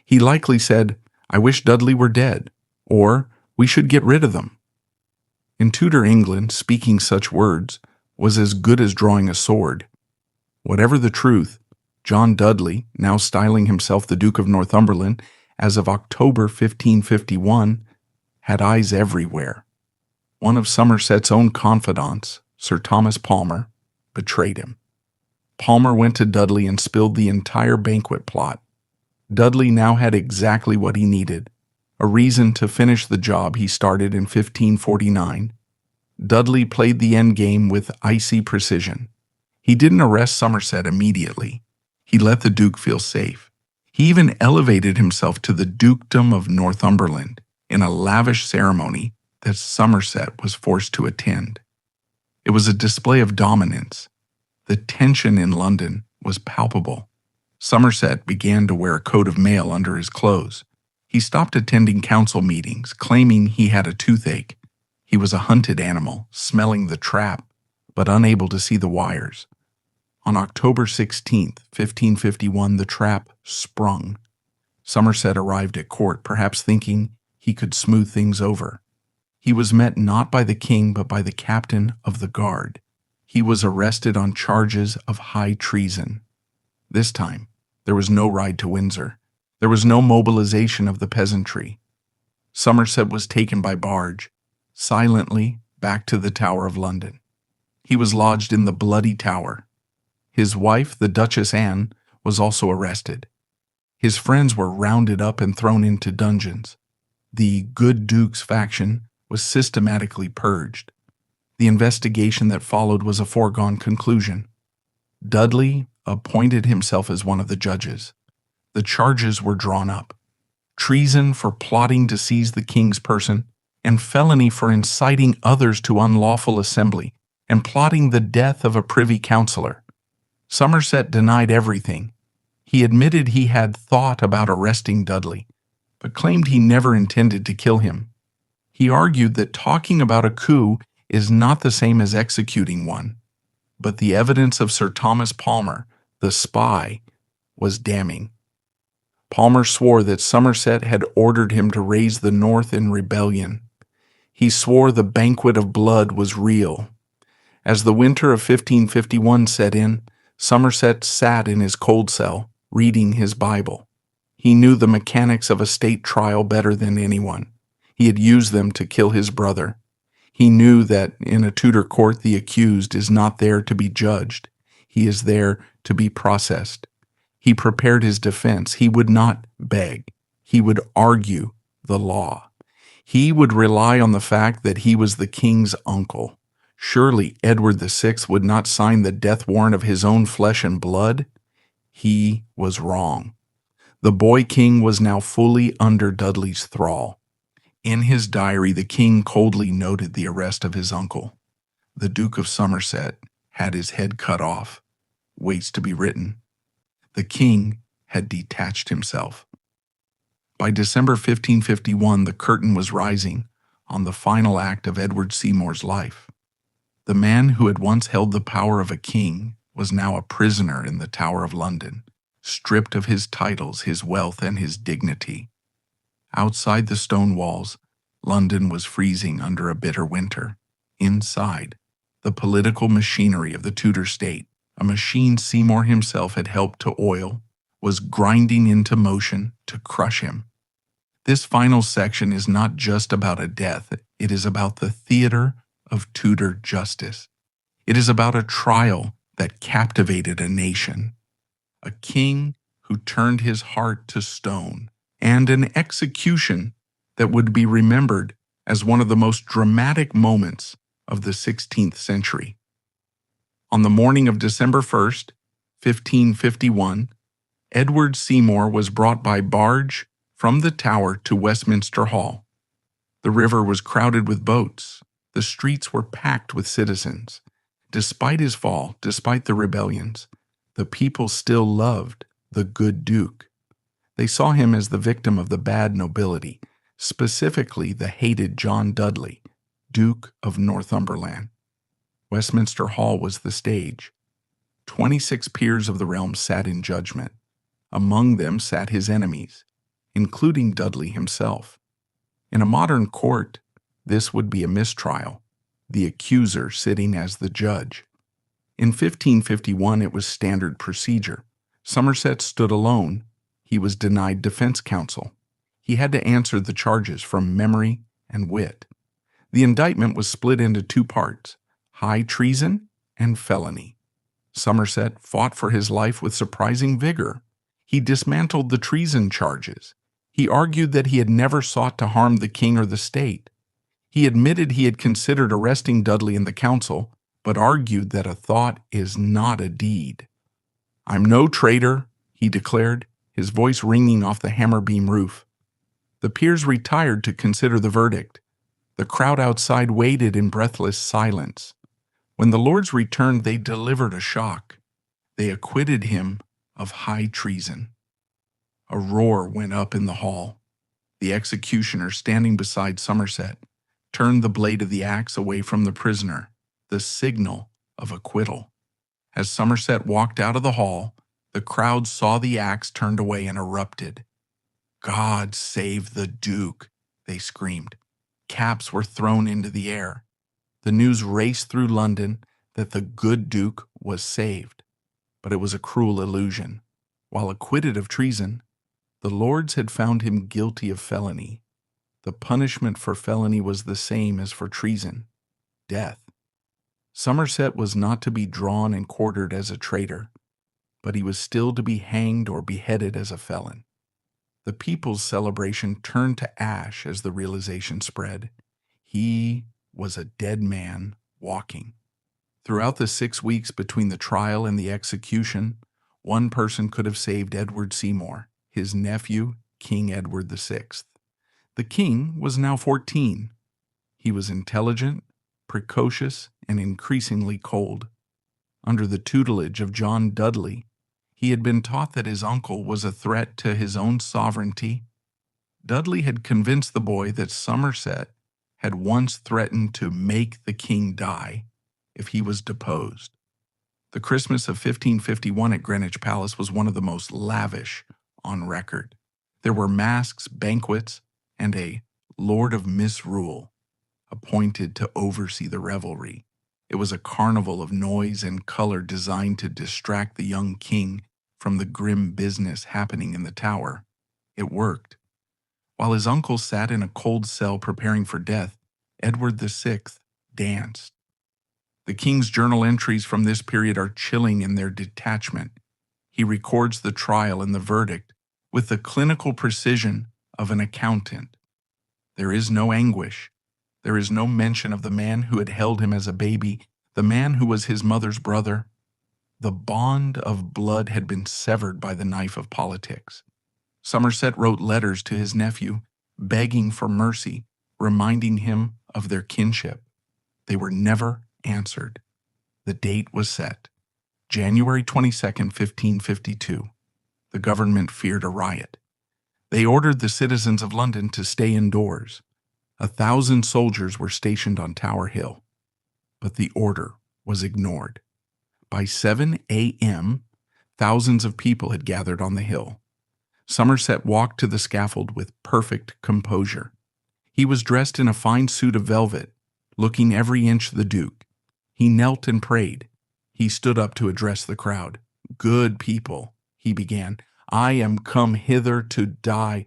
He likely said, "I wish Dudley were dead," or "We should get rid of them." In Tudor England, speaking such words was as good as drawing a sword. Whatever the truth, John Dudley, now styling himself the Duke of Northumberland as of October 1551, had eyes everywhere. One of Somerset's own confidants, Sir Thomas Palmer, betrayed him. Palmer went to Dudley and spilled the entire banquet plot. Dudley now had exactly what he needed, a reason to finish the job he started in 1549. Dudley played the endgame with icy precision. He didn't arrest Somerset immediately. He let the Duke feel safe. He even elevated himself to the Dukedom of Northumberland in a lavish ceremony that Somerset was forced to attend. It was a display of dominance. The tension in London was palpable. Somerset began to wear a coat of mail under his clothes. He stopped attending council meetings, claiming he had a toothache. He was a hunted animal, smelling the trap, but unable to see the wires. On October 16, 1551, the trap sprung. Somerset arrived at court, perhaps thinking he could smooth things over. He was met not by the king, but by the captain of the guard. He was arrested on charges of high treason. This time, there was no ride to Windsor. There was no mobilization of the peasantry. Somerset was taken by barge, silently back to the Tower of London. He was lodged in the Bloody Tower. His wife, the Duchess Anne, was also arrested. His friends were rounded up and thrown into dungeons. The Good Duke's faction was systematically purged. The investigation that followed was a foregone conclusion. Dudley appointed himself as one of the judges. The charges were drawn up: treason for plotting to seize the king's person, and felony for inciting others to unlawful assembly and plotting the death of a privy councillor. Somerset denied everything. He admitted he had thought about arresting Dudley, but claimed he never intended to kill him. He argued that talking about a coup is not the same as executing one, but the evidence of Sir Thomas Palmer, the spy, was damning. Palmer swore that Somerset had ordered him to raise the North in rebellion. He swore the banquet of blood was real. As the winter of 1551 set in, Somerset sat in his cold cell, reading his Bible. He knew the mechanics of a state trial better than anyone. He had used them to kill his brother. He knew that in a Tudor court the accused is not there to be judged. He is there to be processed. He prepared his defense. He would not beg. He would argue the law. He would rely on the fact that he was the king's uncle. Surely Edward VI would not sign the death warrant of his own flesh and blood. He was wrong. The boy king was now fully under Dudley's thrall. In his diary, the king coldly noted the arrest of his uncle. The Duke of Somerset had his head cut off. Waits to be written. The king had detached himself. By December 1551, the curtain was rising on the final act of Edward Seymour's life. The man who had once held the power of a king was now a prisoner in the Tower of London, stripped of his titles, his wealth, and his dignity. Outside the stone walls, London was freezing under a bitter winter. Inside, the political machinery of the Tudor state, a machine Seymour himself had helped to oil, was grinding into motion to crush him. This final section is not just about a death, it is about the theater of Tudor justice. It is about a trial that captivated a nation, a king who turned his heart to stone, and an execution that would be remembered as one of the most dramatic moments of the 16th century. On the morning of December 1st, 1551, Edward Seymour was brought by barge from the Tower to Westminster Hall. The river was crowded with boats. The streets were packed with citizens. Despite his fall, despite the rebellions, the people still loved the good Duke. They saw him as the victim of the bad nobility, specifically the hated John Dudley, Duke of Northumberland. Westminster Hall was the stage. 26 peers of the realm sat in judgment. Among them sat his enemies, including Dudley himself. In a modern court, this would be a mistrial, the accuser sitting as the judge. In 1551, it was standard procedure. Somerset stood alone. He was denied defense counsel. He had to answer the charges from memory and wit. The indictment was split into two parts: high treason and felony. Somerset fought for his life with surprising vigor. He dismantled the treason charges. He argued that he had never sought to harm the king or the state. He admitted he had considered arresting Dudley in the council, but argued that a thought is not a deed. "I'm no traitor," he declared, his voice ringing off the hammer-beam roof. The peers retired to consider the verdict. The crowd outside waited in breathless silence. When the lords returned, they delivered a shock. They acquitted him of high treason. A roar went up in the hall. The executioner, standing beside Somerset, turned the blade of the axe away from the prisoner, the signal of acquittal. As Somerset walked out of the hall, the crowd saw the axe turned away and erupted. "God save the Duke," they screamed. Caps were thrown into the air. The news raced through London that the good Duke was saved. But it was a cruel illusion. While acquitted of treason, the lords had found him guilty of felony. The punishment for felony was the same as for treason: death. Somerset was not to be drawn and quartered as a traitor, but he was still to be hanged or beheaded as a felon. The people's celebration turned to ash as the realization spread. He was a dead man walking. Throughout the 6 weeks between the trial and the execution, one person could have saved Edward Seymour, his nephew, King Edward VI. The king was now 14. He was intelligent, precocious, and increasingly cold. Under the tutelage of John Dudley, he had been taught that his uncle was a threat to his own sovereignty. Dudley had convinced the boy that Somerset had once threatened to make the king die if he was deposed. The Christmas of 1551 at Greenwich Palace was one of the most lavish on record. There were masques, banquets, and a Lord of Misrule appointed to oversee the revelry. It was a carnival of noise and color designed to distract the young king from the grim business happening in the Tower. It worked. While his uncle sat in a cold cell preparing for death, Edward VI danced. The king's journal entries from this period are chilling in their detachment. He records the trial and the verdict with the clinical precision of an accountant. There is no anguish. There is no mention of the man who had held him as a baby, the man who was his mother's brother. The bond of blood had been severed by the knife of politics. Somerset wrote letters to his nephew, begging for mercy, reminding him of their kinship. They were never answered. The date was set, January 22nd, 1552. The government feared a riot. They ordered the citizens of London to stay indoors. 1,000 soldiers were stationed on Tower Hill, but the order was ignored. By 7 a.m., thousands of people had gathered on the hill. Somerset walked to the scaffold with perfect composure. He was dressed in a fine suit of velvet, looking every inch the Duke. He knelt and prayed. He stood up to address the crowd. "Good people," he began, "I am come hither to die."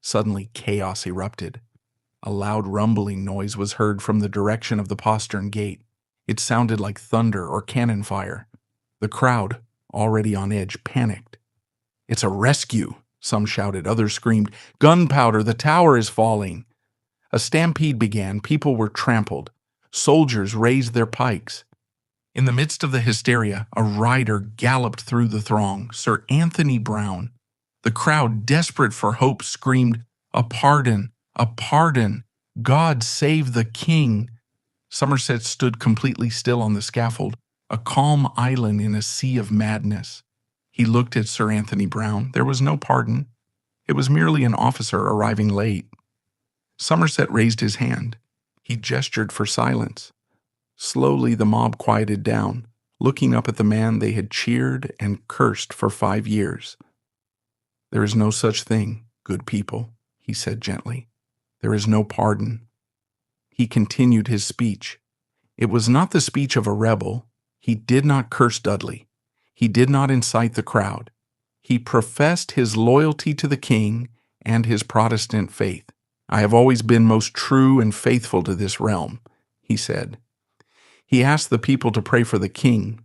Suddenly chaos erupted. A loud rumbling noise was heard from the direction of the postern gate. It sounded like thunder or cannon fire. The crowd, already on edge, panicked. "It's a rescue," some shouted. Others screamed, "Gunpowder, the tower is falling." A stampede began. People were trampled. Soldiers raised their pikes. In the midst of the hysteria, a rider galloped through the throng, Sir Anthony Browne. The crowd, desperate for hope, screamed, "A pardon! A pardon! God save the king!" Somerset stood completely still on the scaffold, a calm island in a sea of madness. He looked at Sir Anthony Browne. There was no pardon. It was merely an officer arriving late. Somerset raised his hand. He gestured for silence. Slowly the mob quieted down, looking up at the man they had cheered and cursed for 5 years. "There is no such thing, good people," he said gently. "There is no pardon." He continued his speech. It was not the speech of a rebel. He did not curse Dudley. He did not incite the crowd. He professed his loyalty to the king and his Protestant faith. "I have always been most true and faithful to this realm," he said. He asked the people to pray for the king.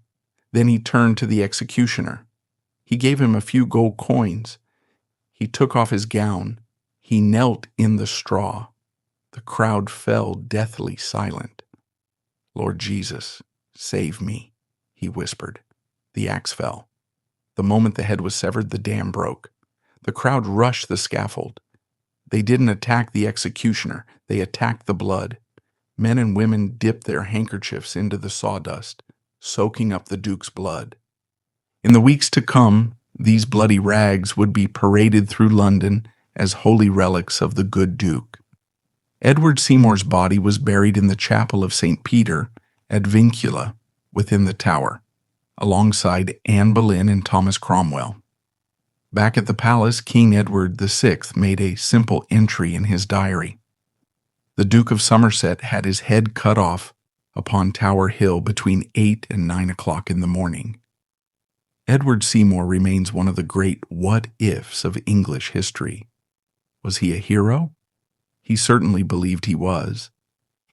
Then he turned to the executioner. He gave him a few gold coins. He took off his gown. He knelt in the straw. The crowd fell deathly silent. "Lord Jesus, save me," he whispered. The axe fell. The moment the head was severed, the dam broke. The crowd rushed the scaffold. They didn't attack the executioner. They attacked the blood. Men and women dipped their handkerchiefs into the sawdust, soaking up the Duke's blood. In the weeks to come, these bloody rags would be paraded through London as holy relics of the good Duke. Edward Seymour's body was buried in the chapel of St. Peter at Vincula within the Tower, alongside Anne Boleyn and Thomas Cromwell. Back at the palace, King Edward VI made a simple entry in his diary. The Duke of Somerset had his head cut off upon Tower Hill between 8 and 9 o'clock in the morning. Edward Seymour remains one of the great what-ifs of English history. Was he a hero? He certainly believed he was.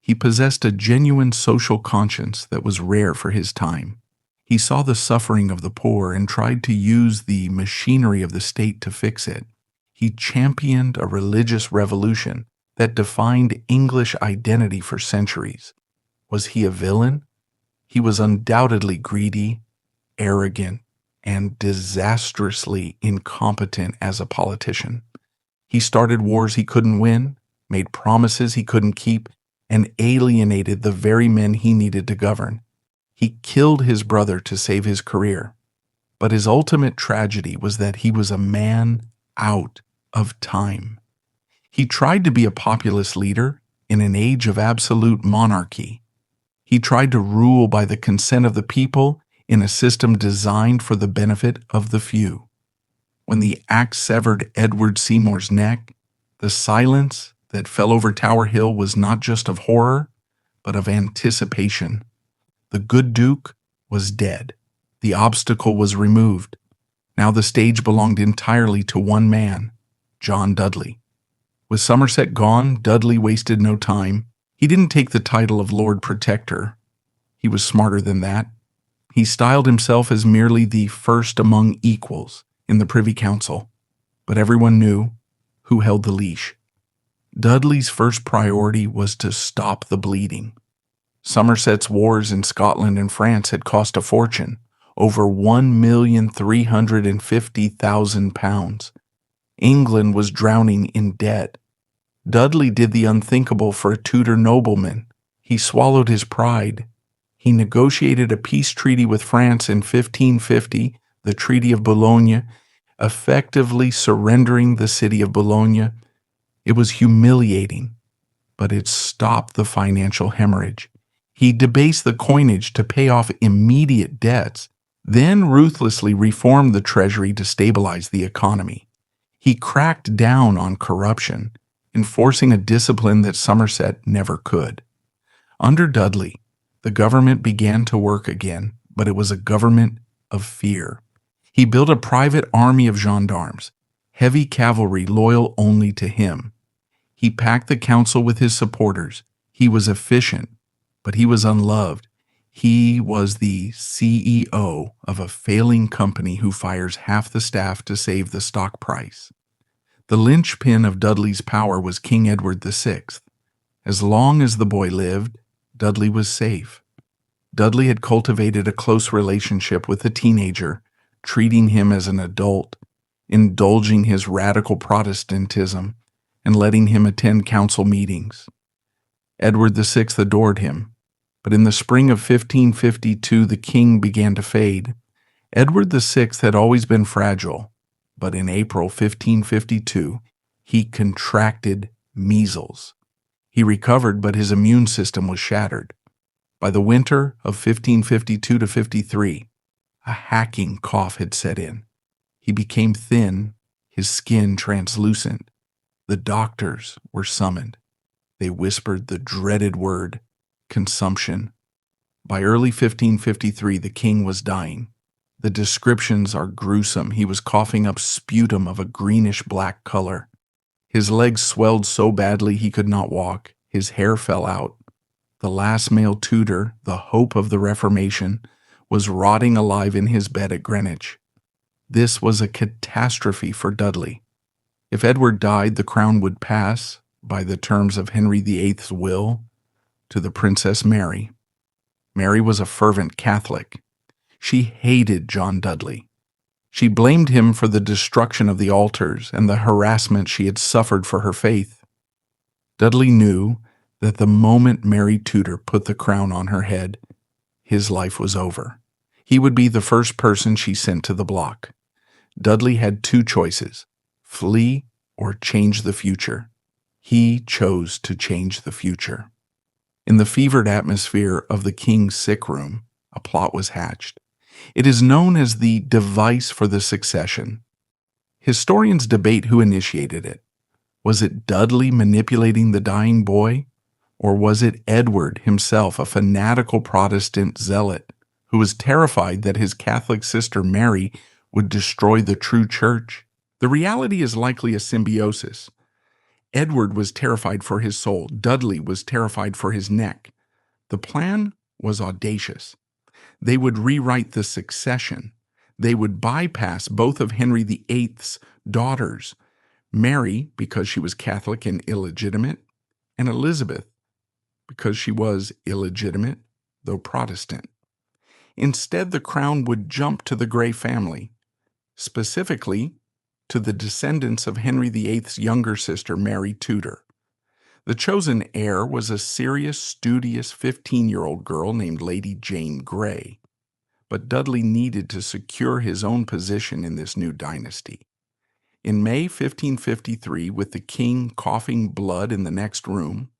He possessed a genuine social conscience that was rare for his time. He saw the suffering of the poor and tried to use the machinery of the state to fix it. He championed a religious revolution that defined English identity for centuries. Was he a villain? He was undoubtedly greedy, arrogant, and disastrously incompetent as a politician. He started wars he couldn't win, made promises he couldn't keep, and alienated the very men he needed to govern. He killed his brother to save his career. But his ultimate tragedy was that he was a man out of time. He tried to be a populist leader in an age of absolute monarchy. He tried to rule by the consent of the people in a system designed for the benefit of the few. When the axe severed Edward Seymour's neck, the silence that fell over Tower Hill was not just of horror, but of anticipation. The good Duke was dead. The obstacle was removed. Now the stage belonged entirely to one man, John Dudley. With Somerset gone, Dudley wasted no time. He didn't take the title of Lord Protector. He was smarter than that. He styled himself as merely the first among equals in the Privy Council, but everyone knew who held the leash. Dudley's first priority was to stop the bleeding. Somerset's wars in Scotland and France had cost a fortune, over £1,350,000. England was drowning in debt. Dudley did the unthinkable for a Tudor nobleman. He swallowed his pride. He negotiated a peace treaty with France in 1550, the Treaty of Boulogne, effectively surrendering the city of Boulogne. It was humiliating, but it stopped the financial hemorrhage. He debased the coinage to pay off immediate debts, then ruthlessly reformed the treasury to stabilize the economy. He cracked down on corruption, enforcing a discipline that Somerset never could. Under Dudley, the government began to work again, but it was a government of fear. He built a private army of gendarmes, heavy cavalry loyal only to him. He packed the council with his supporters. He was efficient, but he was unloved. He was the CEO of a failing company who fires half the staff to save the stock price. The linchpin of Dudley's power was King Edward VI. As long as the boy lived, Dudley was safe. Dudley had cultivated a close relationship with the teenager, treating him as an adult, indulging his radical Protestantism, and letting him attend council meetings. Edward VI adored him, but in the spring of 1552 the king began to fade. Edward VI had always been fragile, but in April 1552 he contracted measles. He recovered, but his immune system was shattered. By the winter of 1552 to 53, a hacking cough had set in. He became thin, his skin translucent. The doctors were summoned. They whispered the dreaded word, consumption. By early 1553, the king was dying. The descriptions are gruesome. He was coughing up sputum of a greenish-black color. His legs swelled so badly he could not walk. His hair fell out. The last male Tudor, the hope of the Reformation, was rotting alive in his bed at Greenwich. This was a catastrophe for Dudley. If Edward died, the crown would pass, by the terms of Henry VIII's will, to the Princess Mary. Mary was a fervent Catholic. She hated John Dudley. She blamed him for the destruction of the altars and the harassment she had suffered for her faith. Dudley knew that the moment Mary Tudor put the crown on her head, his life was over. He would be the first person she sent to the block. Dudley had two choices: flee or change the future. He chose to change the future. In the fevered atmosphere of the king's sick room, a plot was hatched. It is known as the device for the succession. Historians debate who initiated it. Was it Dudley manipulating the dying boy? Or was it Edward himself, a fanatical Protestant zealot who was terrified that his Catholic sister Mary would destroy the true church? The reality is likely a symbiosis. Edward was terrified for his soul. Dudley was terrified for his neck. The plan was audacious. They would rewrite the succession. They would bypass both of Henry VIII's daughters, Mary, because she was Catholic and illegitimate, and Elizabeth, because she was illegitimate, though Protestant. Instead, the crown would jump to the Grey family, specifically to the descendants of Henry VIII's younger sister, Mary Tudor. The chosen heir was a serious, studious 15-year-old girl named Lady Jane Grey. But Dudley needed to secure his own position in this new dynasty. In May 1553, with the king coughing blood in the next room,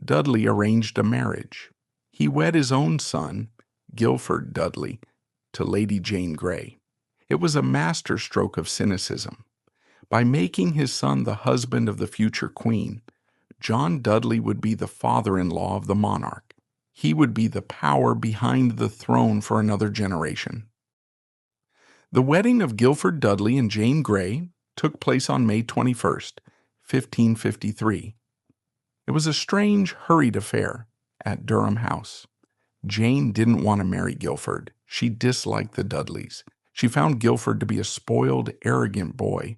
Dudley arranged a marriage. He wed his own son, Guilford Dudley, to Lady Jane Grey. It was a masterstroke of cynicism. By making his son the husband of the future queen, John Dudley would be the father-in-law of the monarch. He would be the power behind the throne for another generation. The wedding of Guilford Dudley and Jane Grey took place on May 21st, 1553. It was a strange, hurried affair at Durham House. Jane didn't want to marry Guilford. She disliked the Dudleys. She found Guilford to be a spoiled, arrogant boy,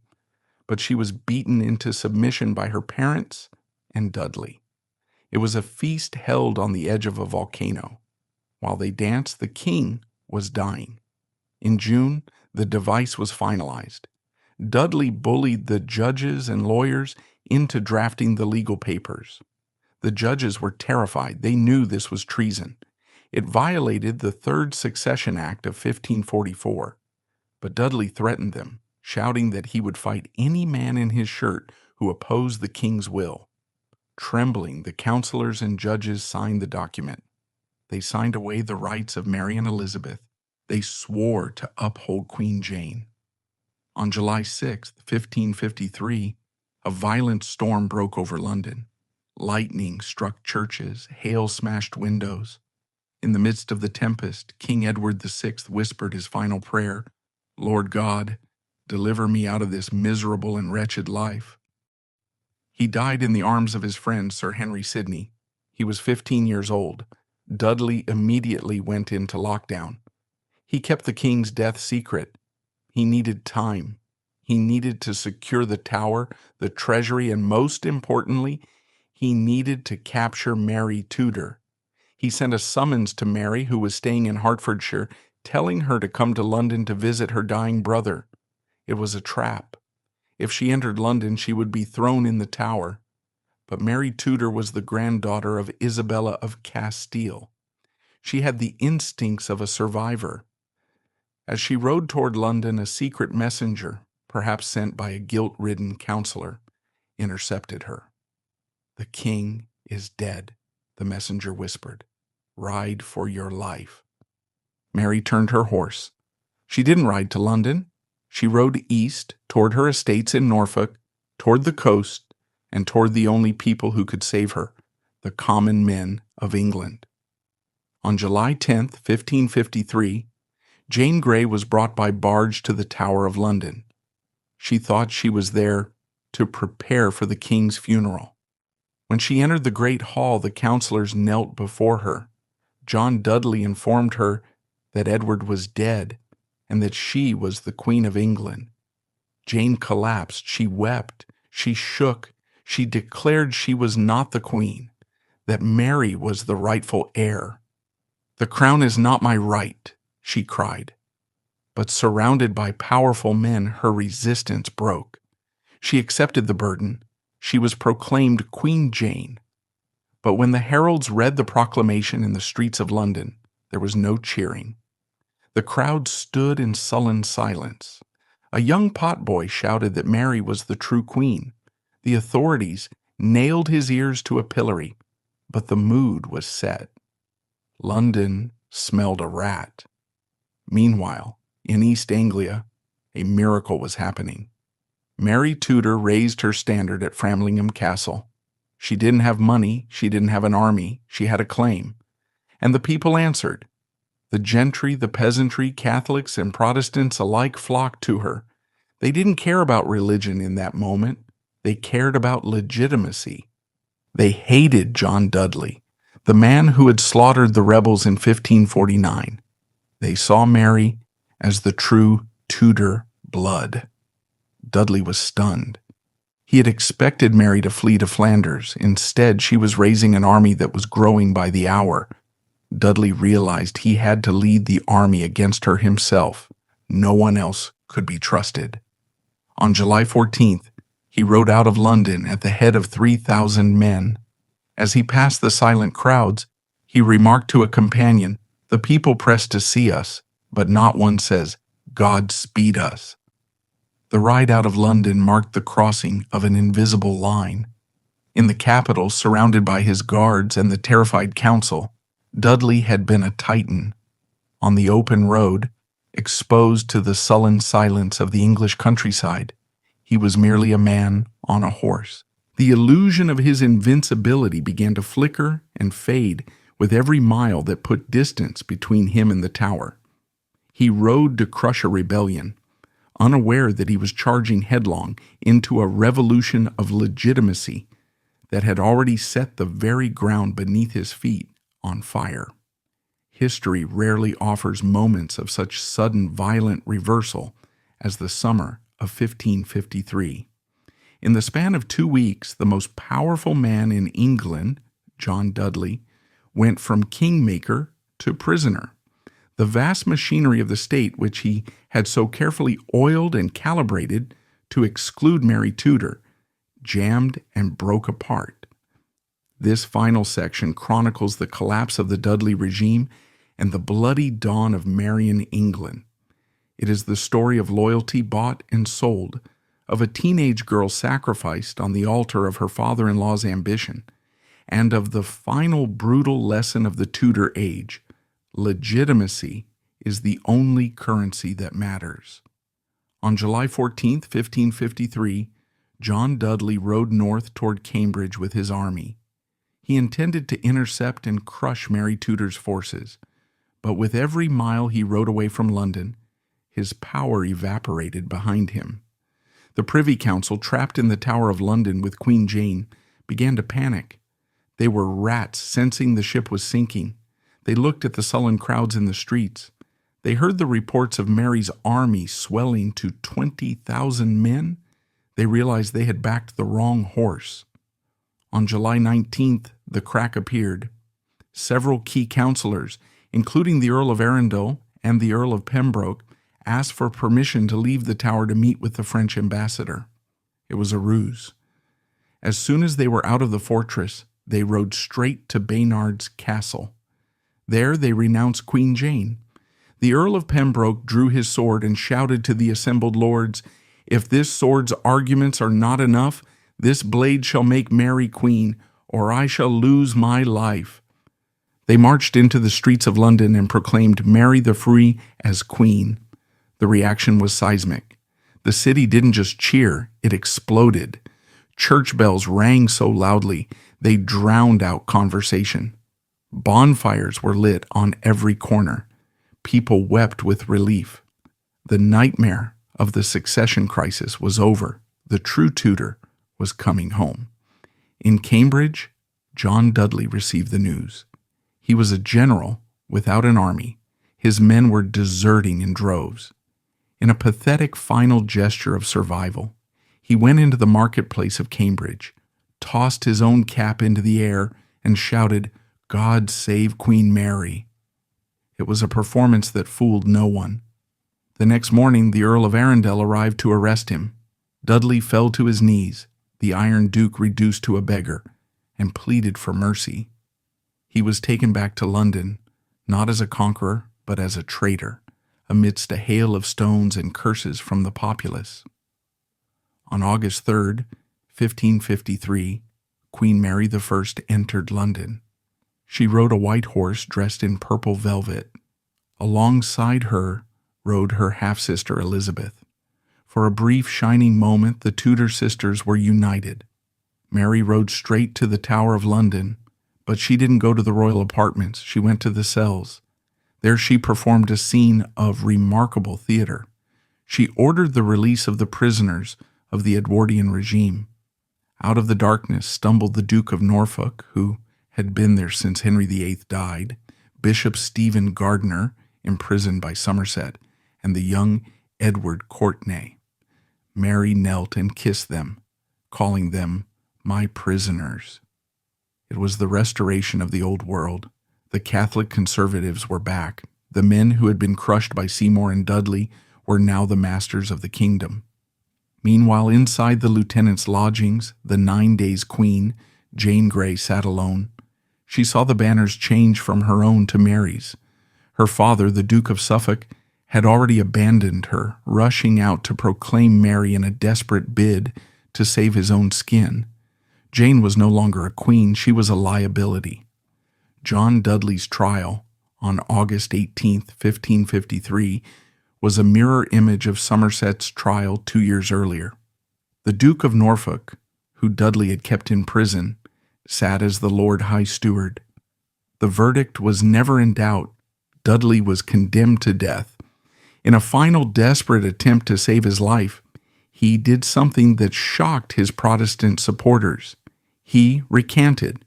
but she was beaten into submission by her parents and Dudley. It was a feast held on the edge of a volcano. While they danced, the king was dying. In June, the device was finalized. Dudley bullied the judges and lawyers into drafting the legal papers. The judges were terrified. They knew this was treason. It violated the Third Succession Act of 1544. But Dudley threatened them, shouting that he would fight any man in his shirt who opposed the king's will. Trembling, the counselors and judges signed the document. They signed away the rights of Mary and Elizabeth. They swore to uphold Queen Jane. On July 6, 1553, a violent storm broke over London. Lightning struck churches, hail smashed windows. In the midst of the tempest, King Edward VI whispered his final prayer, "Lord God, deliver me out of this miserable and wretched life." He died in the arms of his friend Sir Henry Sidney. He was 15 years old. Dudley immediately went into lockdown. He kept the king's death secret. He needed time. He needed to secure the Tower, the treasury, and most importantly, he needed to capture Mary Tudor. He sent a summons to Mary, who was staying in Hertfordshire, telling her to come to London to visit her dying brother. It was a trap. If she entered London, she would be thrown in the Tower. But Mary Tudor was the granddaughter of Isabella of Castile. She had the instincts of a survivor. As she rode toward London, a secret messenger, perhaps sent by a guilt-ridden counselor, intercepted her. "The king is dead," the messenger whispered. "Ride for your life." Mary turned her horse. She didn't ride to London. She rode east toward her estates in Norfolk, toward the coast, and toward the only people who could save her, the common men of England. On July 10th, 1553, Jane Grey was brought by barge to the Tower of London. She thought she was there to prepare for the king's funeral. When she entered the great hall, the counselors knelt before her. John Dudley informed her that Edward was dead and that she was the Queen of England. Jane collapsed. She wept. She shook. She declared she was not the queen, that Mary was the rightful heir. "The crown is not my right," she cried. But surrounded by powerful men, her resistance broke. She accepted the burden. She was proclaimed Queen Jane. But when the heralds read the proclamation in the streets of London, there was no cheering. The crowd stood in sullen silence. A young potboy shouted that Mary was the true queen. The authorities nailed his ears to a pillory, but the mood was set. London smelled a rat. Meanwhile, in East Anglia, a miracle was happening. Mary Tudor raised her standard at Framlingham Castle. She didn't have money, she didn't have an army, she had a claim. And the people answered. The gentry, the peasantry, Catholics and Protestants alike flocked to her. They didn't care about religion in that moment. They cared about legitimacy. They hated John Dudley, the man who had slaughtered the rebels in 1549. They saw Mary as the true Tudor blood. Dudley was stunned. He had expected Mary to flee to Flanders. Instead, she was raising an army that was growing by the hour. Dudley realized he had to lead the army against her himself. No one else could be trusted. On July 14th, he rode out of London at the head of 3,000 men. As he passed the silent crowds, he remarked to a companion, "The people press to see us, but not one says, 'God speed us.'" The ride out of London marked the crossing of an invisible line. In the capital, surrounded by his guards and the terrified council, Dudley had been a Titan. On the open road, exposed to the sullen silence of the English countryside, he was merely a man on a horse. The illusion of his invincibility began to flicker and fade with every mile that put distance between him and the Tower. He rode to crush a rebellion, unaware that he was charging headlong into a revolution of legitimacy that had already set the very ground beneath his feet on fire. History rarely offers moments of such sudden violent reversal as the summer of 1553. In the span of 2 weeks, the most powerful man in England, John Dudley, went from kingmaker to prisoner. The vast machinery of the state, which he had so carefully oiled and calibrated to exclude Mary Tudor, jammed and broke apart. This final section chronicles the collapse of the Dudley regime and the bloody dawn of Marian England. It is the story of loyalty bought and sold, of a teenage girl sacrificed on the altar of her father-in-law's ambition, and of the final brutal lesson of the Tudor age. Legitimacy is the only currency that matters. On July 14, 1553, John Dudley rode north toward Cambridge with his army. He intended to intercept and crush Mary Tudor's forces, but with every mile he rode away from London, his power evaporated behind him. The Privy Council, trapped in the Tower of London with Queen Jane, began to panic. They were rats sensing the ship was sinking. They looked at the sullen crowds in the streets. They heard the reports of Mary's army swelling to 20,000 men. They realized they had backed the wrong horse. On July 19th, the crack appeared. Several key councillors, including the Earl of Arundel and the Earl of Pembroke, asked for permission to leave the Tower to meet with the French ambassador. It was a ruse. As soon as they were out of the fortress, they rode straight to Baynard's castle. There they renounced Queen Jane. The Earl of Pembroke drew his sword and shouted to the assembled lords, "If this sword's arguments are not enough, this blade shall make Mary queen, or I shall lose my life." They marched into the streets of London and proclaimed Mary the Free as queen. The reaction was seismic. The city didn't just cheer, it exploded. Church bells rang so loudly, they drowned out conversation. Bonfires were lit on every corner. People wept with relief. The nightmare of the succession crisis was over. The true Tudor was coming home. In Cambridge, John Dudley received the news. He was a general without an army. His men were deserting in droves. In a pathetic final gesture of survival, he went into the marketplace of Cambridge, tossed his own cap into the air, and shouted, "God save Queen Mary." It was a performance that fooled no one. The next morning, the Earl of Arundel arrived to arrest him. Dudley fell to his knees, the Iron Duke reduced to a beggar, and pleaded for mercy. He was taken back to London, not as a conqueror, but as a traitor, amidst a hail of stones and curses from the populace. On August 3rd, 1553, Queen Mary I entered London. She rode a white horse dressed in purple velvet. Alongside her rode her half-sister Elizabeth. For a brief, shining moment, the Tudor sisters were united. Mary rode straight to the Tower of London, but she didn't go to the royal apartments. She went to the cells. There she performed a scene of remarkable theater. She ordered the release of the prisoners of the Edwardian regime. Out of the darkness stumbled the Duke of Norfolk, who had been there since Henry VIII died, Bishop Stephen Gardiner, imprisoned by Somerset, and the young Edward Courtenay. Mary knelt and kissed them, calling them my prisoners. It was the restoration of the old world. The Catholic conservatives were back. The men who had been crushed by Seymour and Dudley were now the masters of the kingdom. Meanwhile, inside the lieutenant's lodgings, the 9 days queen, Jane Grey, sat alone. She saw the banners change from her own to Mary's. Her father, the Duke of Suffolk, had already abandoned her, rushing out to proclaim Mary in a desperate bid to save his own skin. Jane was no longer a queen, she was a liability. John Dudley's trial, on August 18, 1553, was a mirror image of Somerset's trial 2 years earlier. The Duke of Norfolk, who Dudley had kept in prison, sat as the Lord High Steward. The verdict was never in doubt. Dudley was condemned to death. In a final desperate attempt to save his life, he did something that shocked his Protestant supporters. He recanted.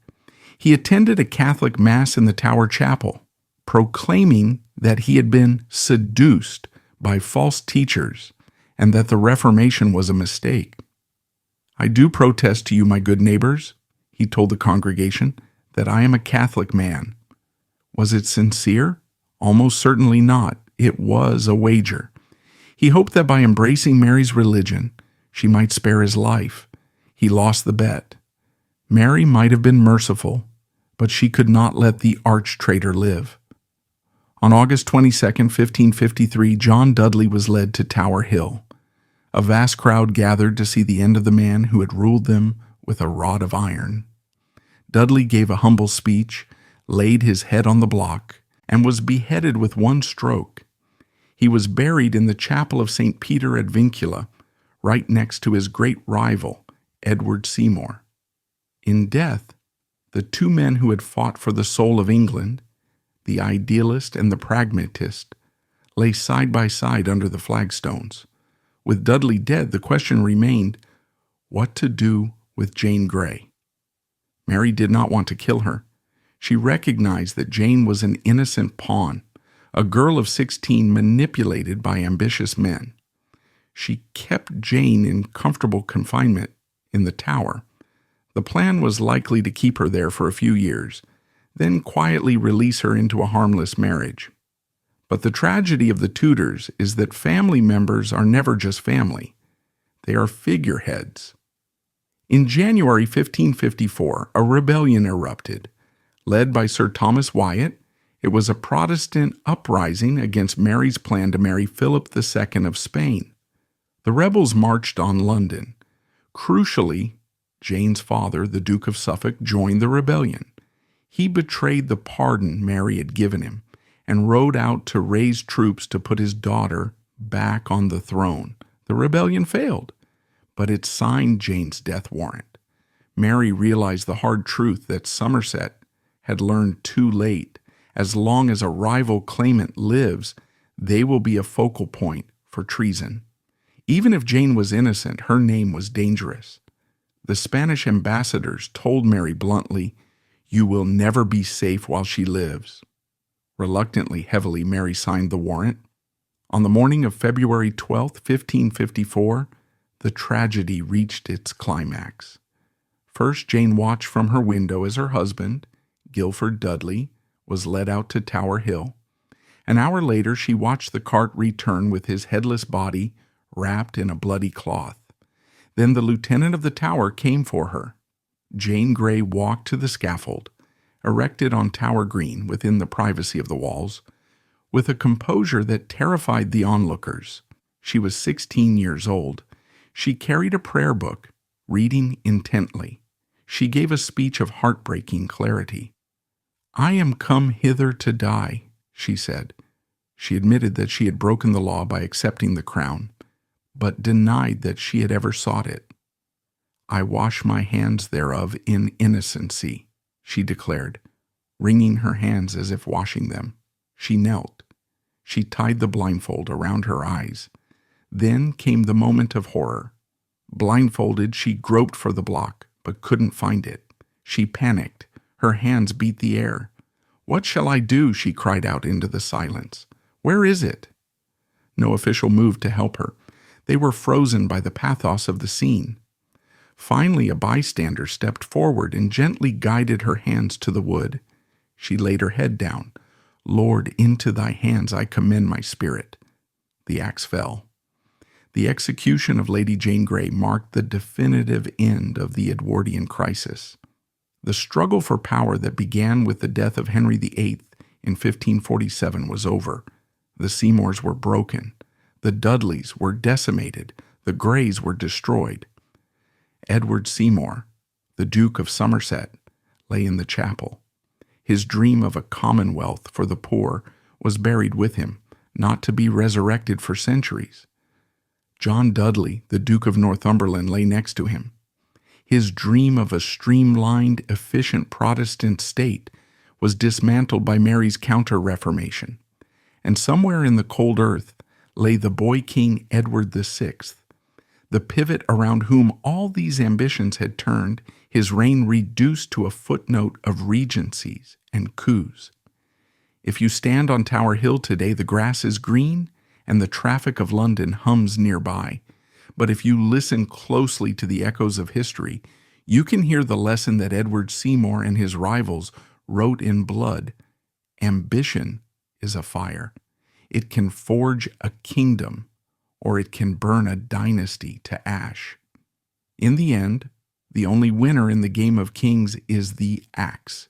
He attended a Catholic Mass in the Tower Chapel, proclaiming that he had been seduced by false teachers and that the Reformation was a mistake. I do protest to you, my good neighbors, he told the congregation, that I am a Catholic man. Was it sincere? Almost certainly not. It was a wager. He hoped that by embracing Mary's religion, she might spare his life. He lost the bet. Mary might have been merciful, but she could not let the arch-traitor live. On August 22, 1553, John Dudley was led to Tower Hill. A vast crowd gathered to see the end of the man who had ruled them with a rod of iron. Dudley gave a humble speech, laid his head on the block, and was beheaded with one stroke. He was buried in the chapel of St. Peter at Vincula, right next to his great rival, Edward Seymour. In death, the two men who had fought for the soul of England, the idealist and the pragmatist, lay side by side under the flagstones. With Dudley dead, the question remained, what to do with Jane Grey? Mary did not want to kill her. She recognized that Jane was an innocent pawn, a girl of 16 manipulated by ambitious men. She kept Jane in comfortable confinement in the Tower. The plan was likely to keep her there for a few years, then quietly release her into a harmless marriage. But the tragedy of the Tudors is that family members are never just family. They are figureheads. In January 1554, a rebellion erupted. Led by Sir Thomas Wyatt, it was a Protestant uprising against Mary's plan to marry Philip II of Spain. The rebels marched on London. Crucially, Jane's father, the Duke of Suffolk, joined the rebellion. He betrayed the pardon Mary had given him and rode out to raise troops to put his daughter back on the throne. The rebellion failed, but it signed Jane's death warrant. Mary realized the hard truth that Somerset had learned too late. As long as a rival claimant lives, they will be a focal point for treason. Even if Jane was innocent, her name was dangerous. The Spanish ambassadors told Mary bluntly, "You will never be safe while she lives." Reluctantly, heavily, Mary signed the warrant. On the morning of February 12, 1554, the tragedy reached its climax. First, Jane watched from her window as her husband, Guilford Dudley, was led out to Tower Hill. An hour later, she watched the cart return with his headless body wrapped in a bloody cloth. Then the lieutenant of the Tower came for her. Jane Grey walked to the scaffold, erected on Tower Green within the privacy of the walls, with a composure that terrified the onlookers. She was 16 years old. She carried a prayer book, reading intently. She gave a speech of heartbreaking clarity. "I am come hither to die," she said. She admitted that she had broken the law by accepting the crown, but denied that she had ever sought it. "I wash my hands thereof in innocency," she declared, wringing her hands as if washing them. She knelt. She tied the blindfold around her eyes. Then came the moment of horror. Blindfolded, she groped for the block, but couldn't find it. She panicked. Her hands beat the air. "What shall I do?" she cried out into the silence. "Where is it?" No official moved to help her. They were frozen by the pathos of the scene. Finally, a bystander stepped forward and gently guided her hands to the wood. She laid her head down. "Lord, into thy hands I commend my spirit." The axe fell. The execution of Lady Jane Grey marked the definitive end of the Edwardian crisis. The struggle for power that began with the death of Henry VIII in 1547 was over. The Seymours were broken. The Dudleys were decimated. The Greys were destroyed. Edward Seymour, the Duke of Somerset, lay in the chapel. His dream of a commonwealth for the poor was buried with him, not to be resurrected for centuries. John Dudley, the Duke of Northumberland, lay next to him. His dream of a streamlined, efficient Protestant state was dismantled by Mary's counter-reformation. And somewhere in the cold earth lay the boy king Edward VI, the pivot around whom all these ambitions had turned, his reign reduced to a footnote of regencies and coups. If you stand on Tower Hill today, the grass is green and the traffic of London hums nearby. But if you listen closely to the echoes of history, you can hear the lesson that Edward Seymour and his rivals wrote in blood. Ambition is a fire. It can forge a kingdom, or it can burn a dynasty to ash. In the end, the only winner in the game of kings is the axe.